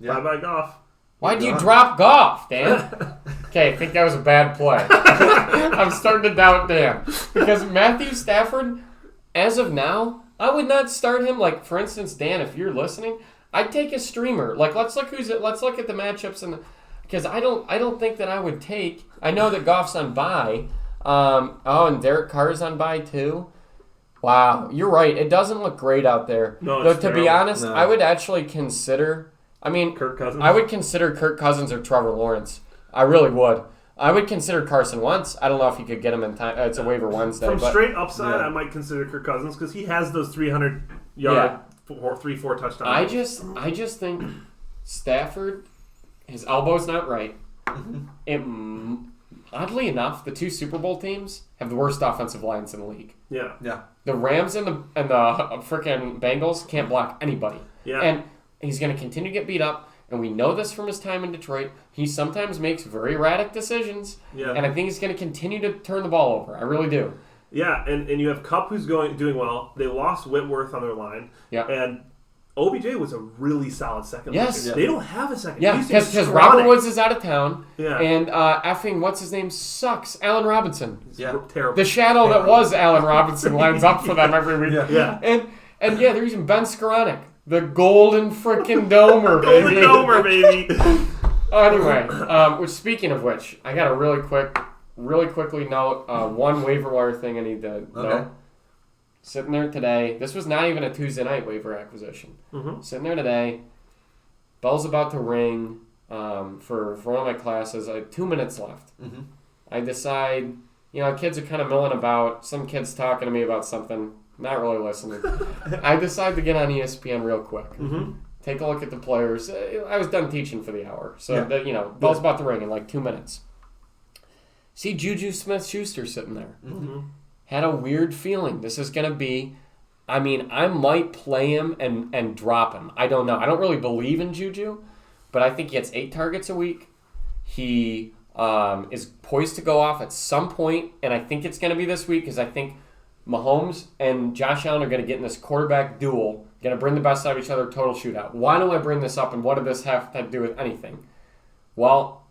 Yeah. Bye-bye, Goff. Why'd you drop Goff, Dan? Okay, I think that was a bad play. I'm starting to doubt Dan. Because Matthew Stafford, as of now, I would not start him. Like, for instance, Dan, if you're listening, I'd take a streamer. Like, let's look at the matchups because I don't think that I would take. I know that Goff's on bye. And Derek Carr's on bye too. Wow, you're right. It doesn't look great out there. No, though, it's to be terrible. honest, No. I would actually consider. I mean, Kirk Cousins. I would consider Kirk Cousins or Trevor Lawrence. I really would. I would consider Carson Wentz. I don't know if you could get him in time. It's a waiver Wednesday. From but straight upside, Yeah. I might consider Kirk Cousins because he has those 300-yard, 4 touchdowns. I just think Stafford, his elbow's not right. Oddly enough, the two Super Bowl teams have the worst offensive lines in the league. Yeah. Yeah. The Rams and the freaking Bengals can't block anybody. Yeah. And he's going to continue to get beat up, and we know this from his time in Detroit. He sometimes makes very erratic decisions, Yeah. and I think he's going to continue to turn the ball over. I really do. Yeah, and you have Kupp who's doing well. They lost Whitworth on their line. Yeah. And OBJ was a really solid second. Yes. They don't have a second. Yeah, These things because are Robert chronic. Woods is out of town, Yeah. and effing what's his name sucks. Allen Robinson, Yeah. Terrible. the shadow that was Allen Robinson, lines up for them every week. Yeah. Yeah. And yeah, they're using Ben Skoranek, the golden freaking domer, baby. Golden Homer, baby. Anyway, which speaking of which, I got a really quickly note one waiver wire thing I need to know. Sitting there today, this was not even a Tuesday night waiver acquisition. Mm-hmm. Sitting there today, bell's about to ring for one of my classes. I have 2 minutes left. Mm-hmm. I decide, kids are kind of milling about. Some kid's talking to me about something. Not really listening. I decide to get on ESPN real quick. Mm-hmm. Take a look at the players. I was done teaching for the hour. So, Yeah. bell's about to ring in like 2 minutes. See Juju Smith-Schuster sitting there. Mm-hmm. Had a weird feeling. This is going to be... I mean, I might play him and drop him. I don't know. I don't really believe in Juju, but I think he gets 8 targets a week. He is poised to go off at some point, and I think it's going to be this week because I think Mahomes and Josh Allen are going to get in this quarterback duel, going to bring the best out of each other, total shootout. Why do I bring this up, and what did this have to do with anything? Well,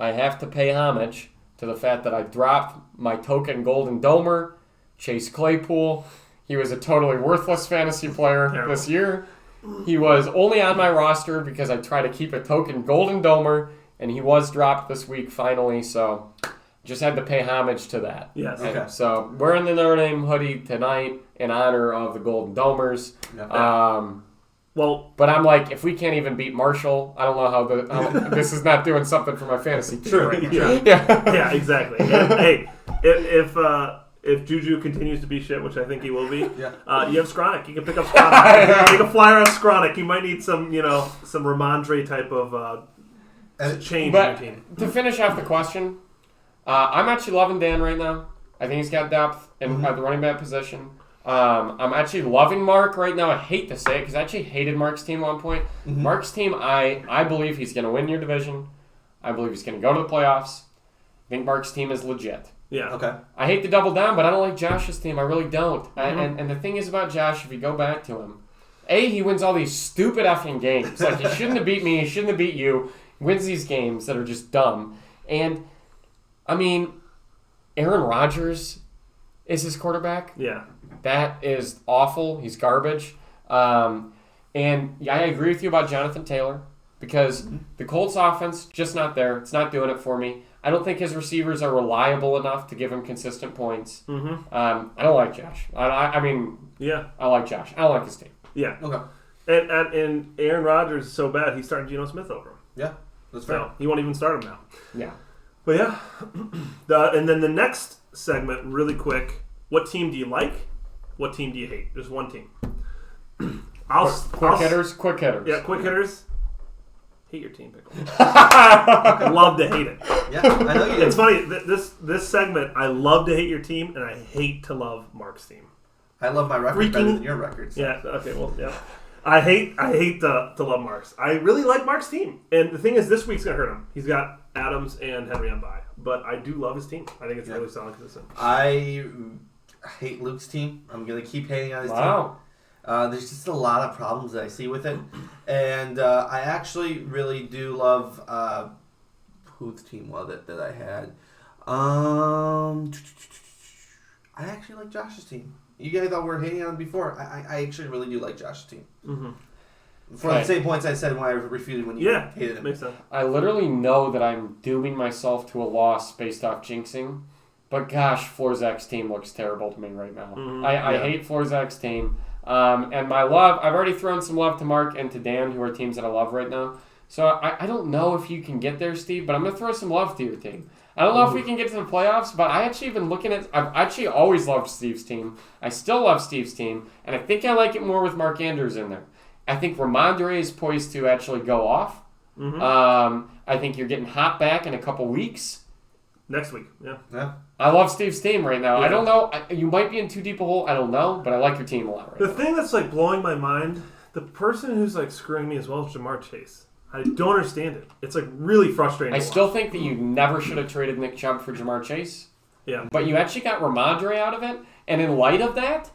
I have to pay homage to the fact that I dropped my token Golden Domer, Chase Claypool. He was a totally worthless fantasy player this year. He was only on my roster because I try to keep a token Golden Domer, and he was dropped this week finally, so just had to pay homage to that. Yes. And Okay. so wearing the Notre Dame hoodie tonight in honor of the Golden Domers. Yeah. Well, But I'm like, if we can't even beat Marshall, I don't know how this is not doing something for my fantasy team true. right now. Yeah. Yeah. Yeah, exactly. And, hey, if Juju continues to be shit, which I think he will be, you have Skronik. You can pick up Skronik. Take a flyer on Skronik. You might need some Ramondre type of change in your But team. to finish off the question, I'm actually loving Dan right now. I think he's got depth at the running back position. I'm actually loving Mark right now. I hate to say it because I actually hated Mark's team at one point. Mm-hmm. Mark's team, I believe he's going to win your division. I believe he's going to go to the playoffs. I think Mark's team is legit. Yeah. Okay. I hate to double down, but I don't like Josh's team. I really don't. And the thing is about Josh, if you go back to him, he wins all these stupid effing games. Like, he shouldn't have beat me. He shouldn't have beat you. He wins these games that are just dumb. And, I mean, Aaron Rodgers is his quarterback. Yeah. That is awful. He's garbage. And yeah, I agree with you about Jonathan Taylor because the Colts offense, just not there. It's not doing it for me. I don't think his receivers are reliable enough to give him consistent points. Mm-hmm. I don't like Josh. I mean, Yeah. I like Josh. I don't like his team. Yeah. Okay. And Aaron Rodgers is so bad, he's starting Geno Smith over him. Yeah, that's fair. So he won't even start him now. Yeah. But yeah. And then the next segment, really quick. What team do you like? What team do you hate? There's one team. Quick hitters. Yeah, quick hitters. Hate your team, Pickle. I love to hate it. Yeah, I know you do. It's funny. This segment, I love to hate your team, and I hate to love Mark's team. I love my record better than your records. Yeah. Okay. Well. Yeah. I hate to love Mark's. I really like Mark's team, and the thing is, this week's gonna hurt him. He's got Adams and Henry on bye, but I do love his team. I think it's really solid and consistent. I hate Luke's team. I'm gonna keep hating on his team. There's just a lot of problems that I see with it, and I actually really do love whose team was it that I had. I actually like Josh's team. You guys thought we were hating on him before. I actually really do like Josh's team. Mm-hmm. For the same points I said when I refuted when you hated him. Makes sense. I literally know that I'm dooming myself to a loss based off jinxing, but gosh, Florzak's team looks terrible to me right now. Mm-hmm. I hate Florzak's team. And my love, I've already thrown some love to Mark and to Dan, who are teams that I love right now. So I don't know if you can get there, Steve, but I'm going to throw some love to your team. I don't know if we can get to the playoffs, but I actually been looking at... I've actually always loved Steve's team. I still love Steve's team, and I think I like it more with Mark Andrews in there. I think Ramondre is poised to actually go off. Mm-hmm. I think you're getting hot back in a couple weeks. Next week, yeah. I love Steve's team right now. Yeah. I don't know. You might be in too deep a hole. I don't know, but I like your team a lot right The now. thing that's like blowing my mind, the person who's like screwing me as well is Jamar Chase. I don't understand it. It's like really frustrating. I to still watch. think that you never should have traded Nick Chubb for Jamar Chase. Yeah. But you actually got Ramondre out of it, and in light of that,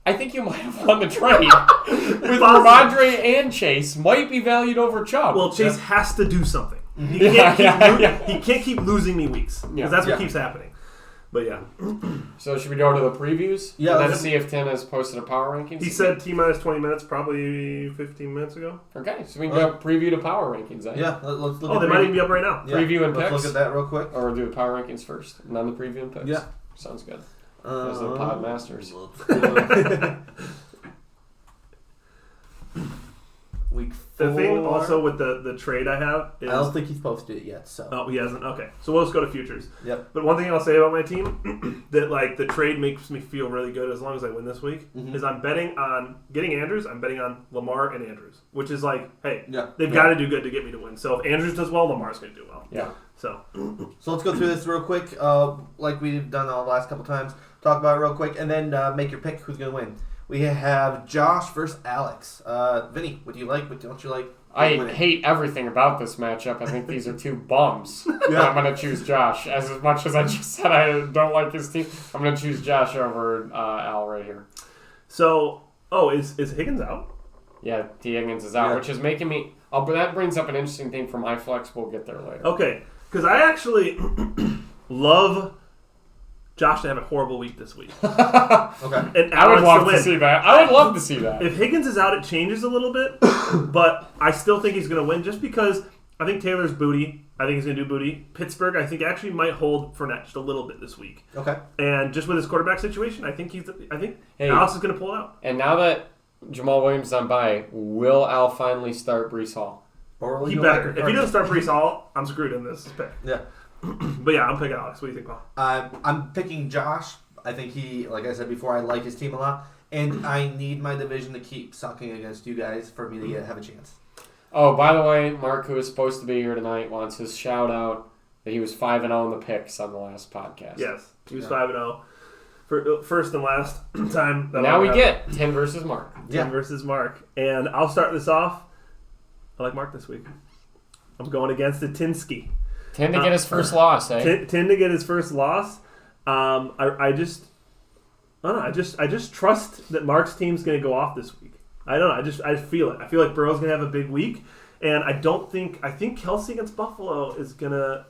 I think you might have won the trade. With Ramondre and Chase might be valued over Chubb. Well, Chase has to do something. He can't keep losing me weeks because that's what keeps happening. But yeah. So should we go to the previews? Yeah. And then see if Tim has posted a power rankings? He said T-minus 20 minutes, probably 15 minutes ago. Okay, so we can go preview to power rankings. Eh? Yeah, let's look Oh, at they might even be up right now. Preview and let's picks? look at that real quick. Or do the power rankings first, and then the preview and picks? Yeah. Sounds good. As the pod masters. Week 4. The thing also with the trade I have is... I don't think he's posted it yet, so. Oh, he hasn't? Okay. So we'll just go to futures. Yep. But one thing I'll say about my team, that like the trade makes me feel really good as long as I win this week, is I'm betting on getting Andrews, I'm betting on Lamar and Andrews. Which is like, hey, they've got to do good to get me to win. So if Andrews does well, Lamar's going to do well. Yeah. So let's go through this real quick, like we've done the last couple times. Talk about it real quick, and then make your pick who's going to win. We have Josh versus Alex. Vinny, what do you like? What don't you like? I hate everything about this matchup. I think these are two bums. I'm going to choose Josh. As much as I just said I don't like his team, I'm going to choose Josh over Al right here. So, is Higgins out? Yeah, T. Higgins is out, which is making me... but that brings up an interesting thing for my flex. We'll get there later. Okay, because I actually love Josh to have a horrible week this week. Okay. And I would Alex love win. to see that. I would love to see that. If Higgins is out, it changes a little bit, but I still think he's going to win just because I think Taylor's booty. I think he's going to do booty. Pittsburgh, I think, actually might hold Fournette just a little bit this week. Okay. And just with his quarterback situation, I think Alex is going to pull it out. And now that Jamal Williams is on bye, will Al finally start Breece Hall? Or He better. If he doesn't start Breece Hall, I'm screwed in this pick. Yeah. But yeah, I'm picking Alex. What do you think, Paul? I'm picking Josh. I think he, like I said before, I like his team a lot. And I need my division to keep sucking against you guys for me to have a chance. Oh, by the way, Mark, who is supposed to be here tonight, wants his shout-out that he was 5-0 in the picks on the last podcast. Yes, he was 5-0 for first and last time. Now we get 10 versus Mark. 10 versus Mark. And I'll start this off. I like Mark this week. I'm going against the Tinsky. 10 to get his first loss, eh? 10 to get his first loss. I just trust that Mark's team's going to go off this week. I don't know. I feel it. I feel like Burrow's going to have a big week, and I think Kelsey against Buffalo is going to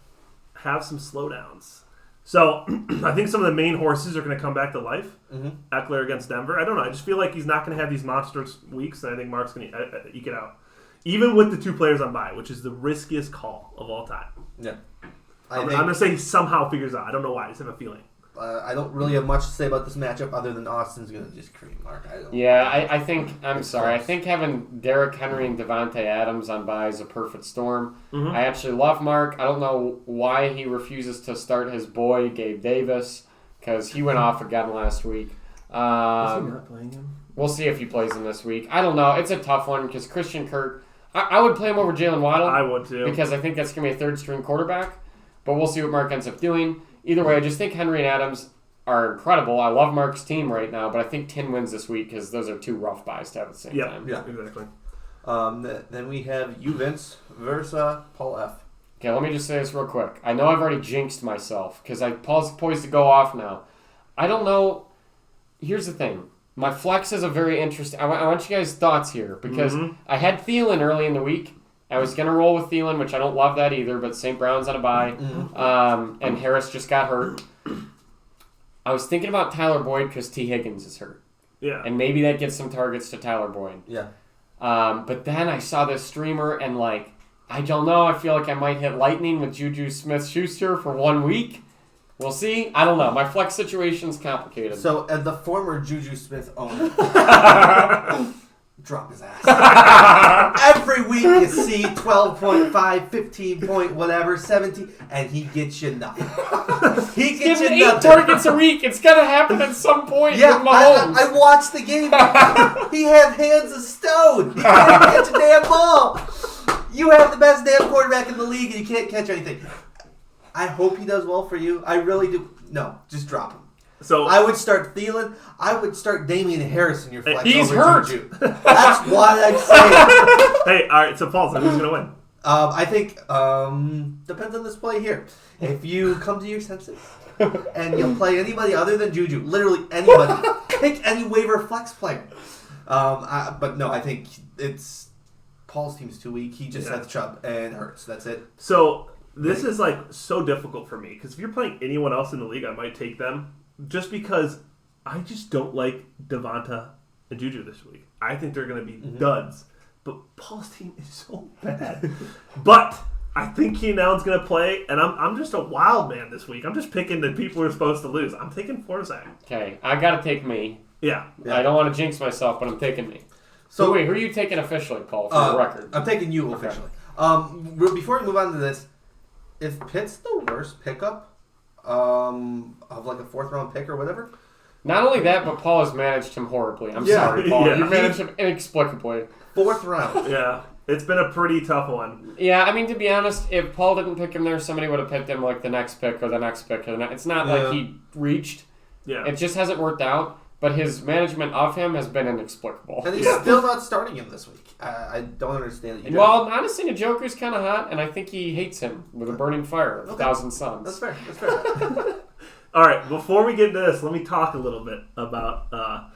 have some slowdowns. So I think some of the main horses are going to come back to life. Mm-hmm. Eckler against Denver. I don't know. I just feel like he's not going to have these monster weeks, and I think Mark's going to eke it out. Even with the 2 players on bye, which is the riskiest call of all time. Yeah. I'm going to say he somehow figures out. I don't know why. I just have a feeling. I don't really have much to say about this matchup other than Austin's going to just cream Mark. I think I think having Derrick Henry and Devontae Adams on bye is a perfect storm. Mm-hmm. I actually love Mark. I don't know why he refuses to start his boy Gabe Davis because he went off again last week. Is he not playing him? We'll see if he plays him this week. I don't know. It's a tough one because Christian Kirk. I would play him over Jalen Waddle. I would too. Because I think that's going to be a 3rd-string quarterback. But we'll see what Mark ends up doing. Either way, I just think Henry and Adams are incredible. I love Mark's team right now, but I think 10 wins this week because those are 2 rough buys to have at the same time. Yeah, exactly. Then we have you, Vince, versus Paul F. Okay, let me just say this real quick. I know I've already jinxed myself because Paul's poised to go off now. I don't know. Here's the thing. My flex is a very interesting... I want you guys' thoughts here because I had Thielen early in the week. I was going to roll with Thielen, which I don't love that either, but St. Brown's on a bye, and Harris just got hurt. I was thinking about Tyler Boyd because T. Higgins is hurt. Yeah. And maybe that gets some targets to Tyler Boyd. Yeah. But then I saw this streamer, and, I don't know. I feel like I might hit lightning with Juju Smith-Schuster for 1 week. We'll see. I don't know. My flex situation's complicated. So, as the former Juju Smith owner... drop his ass. Every week you see 12.5, 15 point, whatever, 17, and he gets you nothing. He gets you 8 targets a week. It's going to happen at some point with Mahomes. I watched the game. He had hands of stone. He can't catch a damn ball. You have the best damn quarterback in the league, and you can't catch anything. I hope he does well for you. I really do. No, just drop him. So I would start Thielen. I would start Damian Harris in your flex. He's over hurt. Juju. That's what I'm saying. Hey, all right. So Paul, who's going to win? I think depends on this play here. If you come to your senses and you'll play anybody other than Juju, literally anybody, pick any waiver flex player. But no, I think it's Paul's team's too weak. He just has Chubb and Hurts. That's it. So this is so difficult for me because if you're playing anyone else in the league, I might take them. Just because I just don't like Devonta and Juju this week. I think they're going to be duds. But Paul's team is so bad. But I think Keenan Allen's going to play, and I'm just a wild man this week. I'm just picking the people who are supposed to lose. I'm taking Forsythe. Okay, I got to take me. Yeah. I don't want to jinx myself, but I'm taking me. So wait, who are you taking officially, Paul, for the record? I'm taking you officially. Before we move on to this, is Pitts the worst pickup of a 4th round pick or whatever? Not only that, but Paul has managed him horribly. I'm sorry, Paul. Yeah. You managed him inexplicably. 4th round. Yeah. It's been a pretty tough one. Yeah, I mean, to be honest, if Paul didn't pick him there, somebody would have picked him the next pick or the next pick. It's not like he reached. Yeah. It just hasn't worked out. But his management of him has been inexplicable. And he's still not starting him this week. I don't understand that. Well, honestly, Njoku's kind of hot, and I think he hates him with a burning fire of 1,000 suns. That's fair. All right, before we get into this, let me talk a little bit about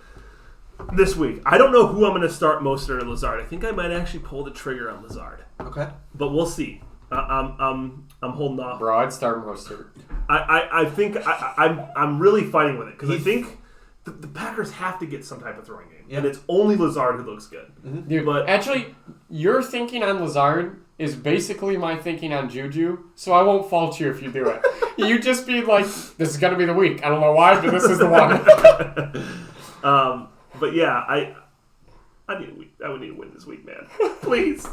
this week. I don't know who I'm going to start Mostert or Lazard. I think I might actually pull the trigger on Lazard. Okay. But we'll see. I'm holding off. Bro, I'd start Mostert. I think I'm really fighting with it because I think the Packers have to get some type of throwing game, and it's only Lazard who looks good. Mm-hmm. Dude, but actually, your thinking on Lazard is basically my thinking on Juju, so I won't fault you if you do it. You just be like, this is going to be the week. I don't know why, but this is the one. But yeah, I would need to win this week, man. Please.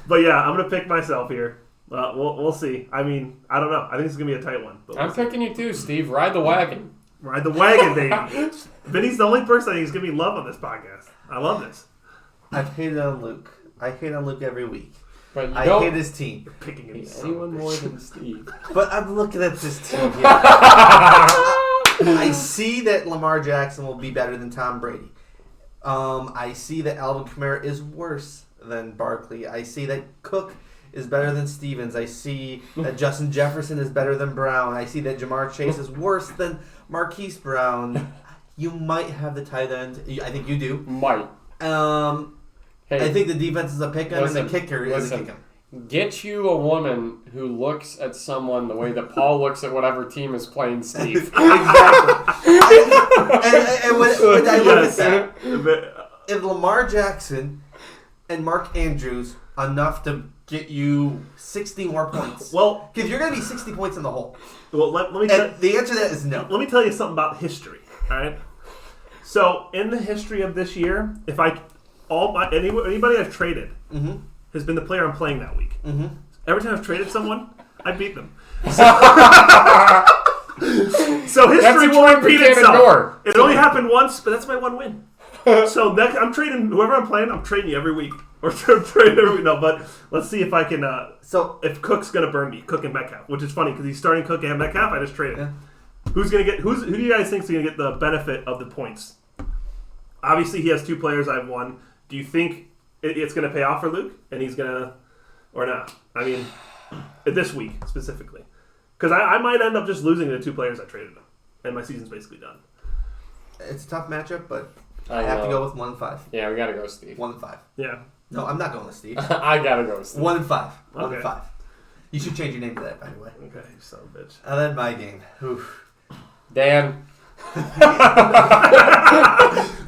But yeah, I'm going to pick myself here. We'll see. I mean, I don't know. I think it's going to be a tight one. But I'm picking you too, Steve. Ride the wagon. Ride the wagon, baby. Vinny's the only person I think is giving me love on this podcast. I love this. I've hated on Luke. I hate on Luke every week. But I hate his team. You're picking him. Anyone more than Steve. But I'm looking at this team here. I see that Lamar Jackson will be better than Tom Brady. I see that Alvin Kamara is worse than Barkley. I see that Cook is better than Stevens. I see that Justin Jefferson is better than Brown. I see that Jamar Chase is worse than Marquise Brown. You might have the tight end. I think you do. Might. I think the defense is a pick 'em and the kicker is a kick 'em. Get you a woman who looks at someone the way that Paul looks at whatever team is playing Steve. Exactly. and when I look at that, if Lamar Jackson and Mark Andrews enough to get you 60 more points, Well, because you're going to be 60 points in the hole. well, let me And the answer to that is no. let me tell you something about history. All right. So in the history of this year, anybody I've traded has been the player I'm playing that week. Every time I've traded someone, I beat them. So history will repeat itself. It only happened once, but that's my one win. So I'm trading whoever I'm playing. I'm trading you every week, or trading every week. No, but let's see if I can. If Cook's gonna burn me, Cook and Metcalf, which is funny because he's starting Cook and Metcalf. I just traded. Yeah. Who do you guys think is gonna get the benefit of the points? Obviously, he has 2 players. I have 1. Do you think it's gonna pay off for Luke, and he's gonna, or not? I mean, this week specifically, because I might end up just losing the 2 players I traded him, and my season's basically done. It's a tough matchup, but I have to go with 1-5. Yeah, we gotta go with Steve. 1-5. Yeah. No, I'm not going with Steve. I gotta go with Steve. 1-5. Okay. 1-5. You should change your name to that, by the way. Okay, you son of a bitch. And then my game. Oof. Dan.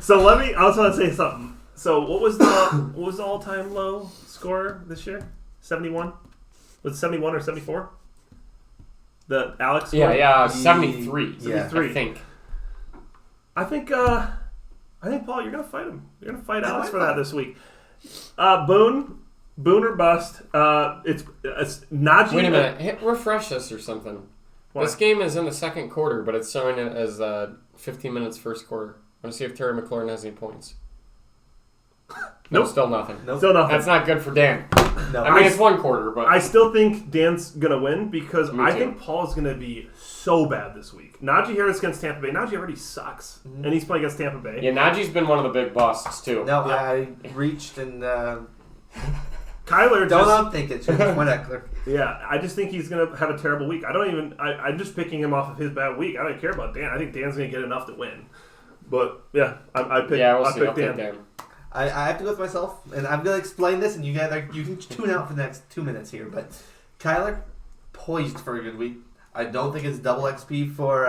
So I also want to say something. So what was the all-time low score this year? 71? Was it 71 or 74? The Alex score? Yeah, 73. Yeah. 73. I think. I think Paul, you're gonna fight him. You're gonna fight Alex for that this week. Boone or bust. It's Najee. Wait a minute. Refresh this or something. Why? This game is in the second quarter, but it's showing it as 15 minutes first quarter. I want to see if Terry McLaurin has any points. No, Nope. still nothing. Nope. Still nothing. That's not good for Dan. No. I mean, it's one quarter, but I still think Dan's gonna win because Me I too. think Paul's gonna be so bad this week. Najee Harris against Tampa Bay. Najee already sucks, and he's playing against Tampa Bay. yeah, Najee's been one of the big busts too. No, Yeah. I reached and Kyler don't think it. Just went at clear. Yeah, I just think he's gonna have a terrible week. I'm just picking him off of his bad week. I don't care about Dan. I think Dan's gonna get enough to win. But yeah, I picked. Yeah, we'll see. I I'll picked take Dan. Dan. I have to go with myself, and I'm going to explain this, and you can tune out for the next 2 minutes here. But Kyler, poised for a good week. I don't think it's double XP for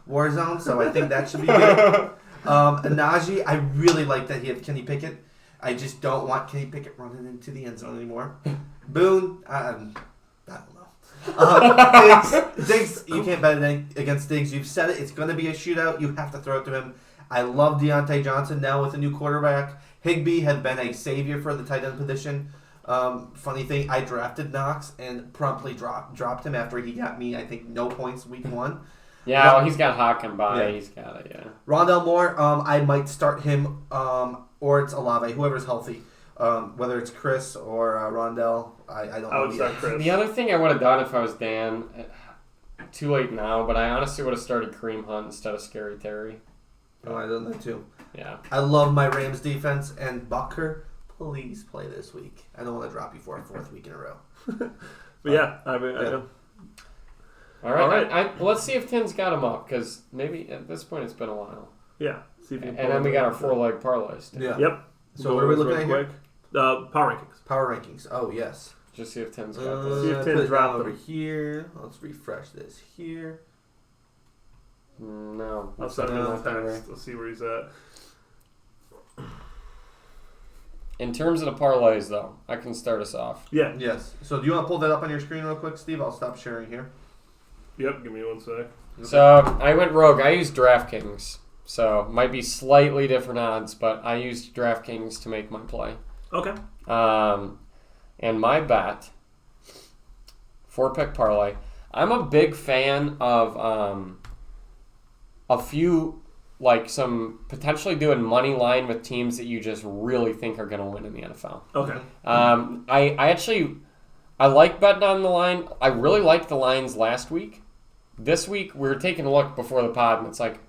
Warzone, so I think that should be good. Najee, I really like that he had Kenny Pickett. I just don't want Kenny Pickett running into the end zone anymore. Boone, I don't know. Diggs, you can't bet against Diggs. You've said it. It's going to be a shootout. You have to throw it to him. I love Deontay Johnson now with a new quarterback. Higbee has been a savior for the tight end position. Funny thing, I drafted Knox and promptly dropped him after he got me, I think, no points week 1. Yeah, well, he's got Hawk and bye. Yeah. He's got it, yeah. Rondell Moore, I might start him, or it's Olave, whoever's healthy. Whether it's Chris or Rondell, I don't know. I would start yet. Chris. The other thing I would have done if I was Dan, too late now, but I honestly would have started Kareem Hunt instead of Scary Terry. Oh, I done that too. Yeah. I love my Rams defense, and Bucker, please play this week. I don't want to drop you for a 4th week in a row. But yeah, I know. All right. All right. Let's see if Tim's got him up, because maybe at this point it's been a while. Yeah. See if you And can then we got our pull 4-leg parlays. Yeah. Yep. So what are we looking at here? Power rankings. Power rankings. Oh, yes. Just see if Tim's got this. See if Tim put it dropped down over them. here. Let's refresh this here. No. I'll send him a nothing there. text. Let's see where he's at. In terms of the parlays, though, I can start us off. Yeah. Yes. So do you want to pull that up on your screen real quick, Steve? I'll stop sharing here. Yep. Give me 1 sec. So I went rogue. I used DraftKings. So might be slightly different odds, but I used DraftKings to make my play. Okay. And my bet, 4-pick parlay. I'm a big fan of a few, like some potentially doing money line with teams that you just really think are going to win in the NFL. Okay. I like betting on the line. I really liked the lines last week. This week, we were taking a look before the pod, and it's like,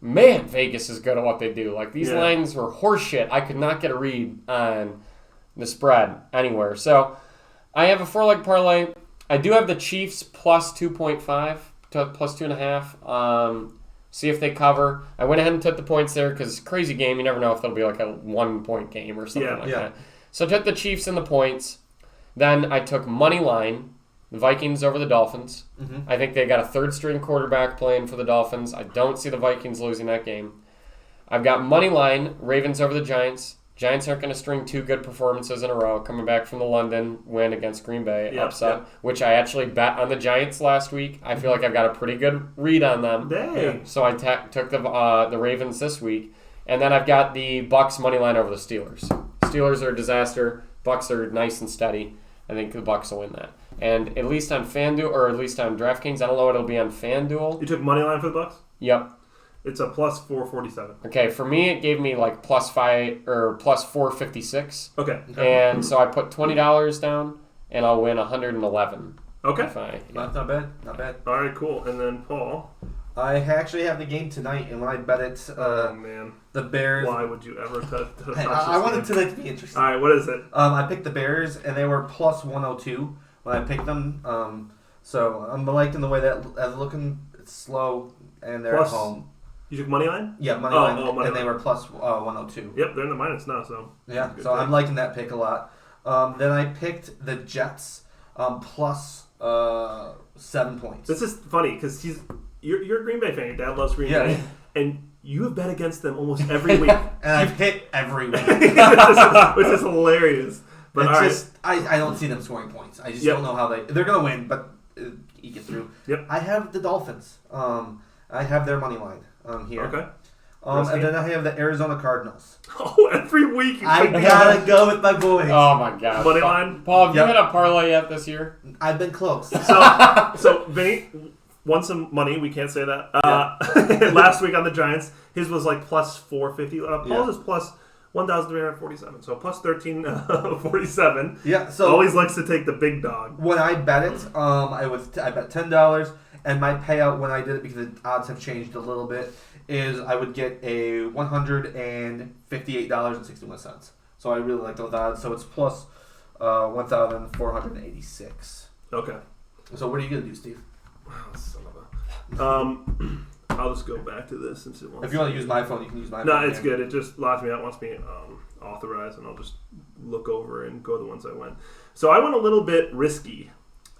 man, Vegas is good at what they do. Like, these lines were horseshit. I could not get a read on the spread anywhere. So, I have a 4-leg parlay. I do have the Chiefs plus 2.5, plus 2.5. See if they cover. I went ahead and took the points there because it's a crazy game. You never know if it'll be like a 1-point game or something that. So, I took the Chiefs and the points. Then I took money line, the Vikings over the Dolphins. Mm-hmm. I think they got a third-string quarterback playing for the Dolphins. I don't see the Vikings losing that game. I've got money line, Ravens over the Giants. Giants aren't going to string 2 good performances in a row, coming back from the London win against Green Bay, upset, which I actually bet on the Giants last week. I feel like I've got a pretty good read on them. Dang. So I took the Ravens this week. And then I've got the Bucks money line over the Steelers. Steelers are a disaster. Bucks are nice and steady. I think the Bucks will win that. And at least on FanDuel, or at least on DraftKings, I don't know what it'll be on FanDuel. You took money line for the Bucks? Yep. It's a plus 447. Okay, for me it gave me like plus 456. Okay. And so I put $20 down, and I'll win 111. Okay. Not bad. Not bad. All right, cool. And then Paul. I actually have the game tonight, and when I bet it, Oh man. the Bears. Why would you ever touch this I wanted game? tonight to be interesting. All right, what is it? I picked the Bears, and they were plus 102 when I picked them. So I'm liking the way that's looking. It's slow, and they're Plus- at home. You took money line? Yeah, money Oh, line, money and they line. were plus 102. Yep, they're in the minus now, so. Yeah, Good so pick. I'm liking that pick a lot. Then I picked the Jets plus 7 points. This is funny because you're a Green Bay fan. Your dad loves Green Yeah. Bay, and you have bet against them almost every week, And I've hit every week. which is hilarious. But all right, It's just I don't see them scoring points. I just Yep. don't know how they're gonna win, but eke it through. Yep. I have the Dolphins. I have their money line here. okay. And then I have the Arizona Cardinals. Oh, every week you I pick gotta go with my boys. Oh my God. Money line? Paul, have you Yep. hit a parlay yet this year? I've been close. So Vinny won some money. We can't say that. Last week on the Giants, his was like plus 450. Paul's is plus 1,347. So plus 1,347. Yeah. So Always likes to take the big dog. when I bet it, I bet $10, and my payout when I did it, because the odds have changed a little bit, is I would get a $158.61. So I really like those odds. So it's plus 1,486. Okay. So what are you gonna do, Steve? Wow, son of a. I'll just go back to this since it wants. If you want to use my phone, you can use my phone. No, it's here. good. It just locks me out, wants me authorized, and I'll just look over and go the ones I went. So I went a little bit risky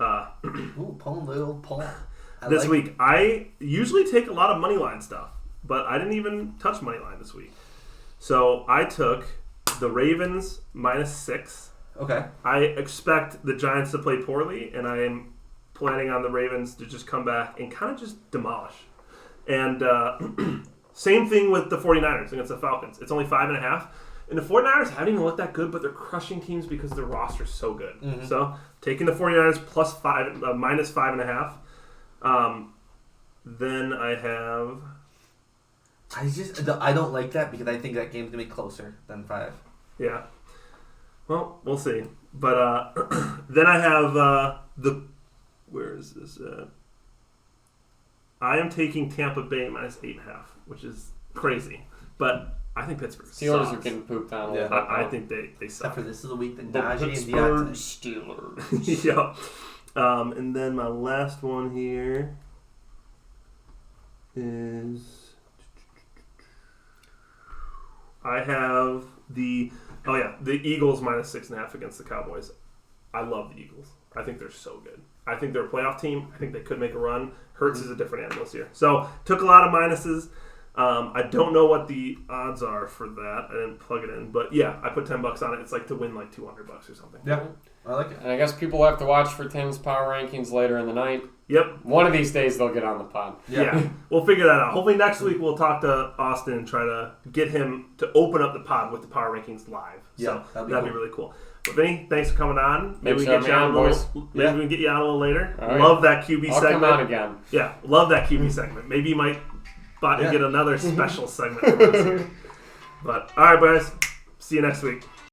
Ooh, Paul. this week. I usually take a lot of money line stuff, but I didn't even touch money line this week. So I took the Ravens -6. Okay. I expect the Giants to play poorly, and I am planning on the Ravens to just come back and kind of just demolish. And same thing with the 49ers against the Falcons. It's only 5.5. And the 49ers haven't even looked that good, but they're crushing teams because their roster's so good. Mm-hmm. So taking the 49ers minus 5.5. Then I have... I don't like that because I think that game's gonna be closer than 5. Yeah. Well, we'll see. But then I have where is this at? I am taking Tampa Bay minus 8.5, which is crazy. But I think Pittsburgh Steelers sucks. are getting pooped on a Yeah. little bit. I think they Except suck. for this is the week that The Najee and Pittsburgh Deontay. Steelers. Yeah. And then my last one here is I have the Eagles minus 6.5 against the Cowboys. I love the Eagles. I think they're so good. I think they're a playoff team. I think they could make a run. Hurts is a different animal this year. So took a lot of minuses. I don't know what the odds are for that. I didn't plug it in, but yeah, I put $10 on it. It's like to win like $200 or something. Yeah, I like it. And I guess people will have to watch for Tim's power rankings later in the night. Yep. One of these days they'll get on the pod. Yeah, we'll figure that out. Hopefully next week we'll talk to Austin and try to get him to open up the pod with the power rankings live. Yeah, so that'd be be really cool. But Vinny, thanks for coming on. Maybe we Thanks get for you having on me a on, little. Maybe Yeah. we can get you on a little later. All right. Love that QB I'll segment. come on again. Yeah, love that QB segment. Maybe you might get another special segment from us here. But all right, guys. See you next week.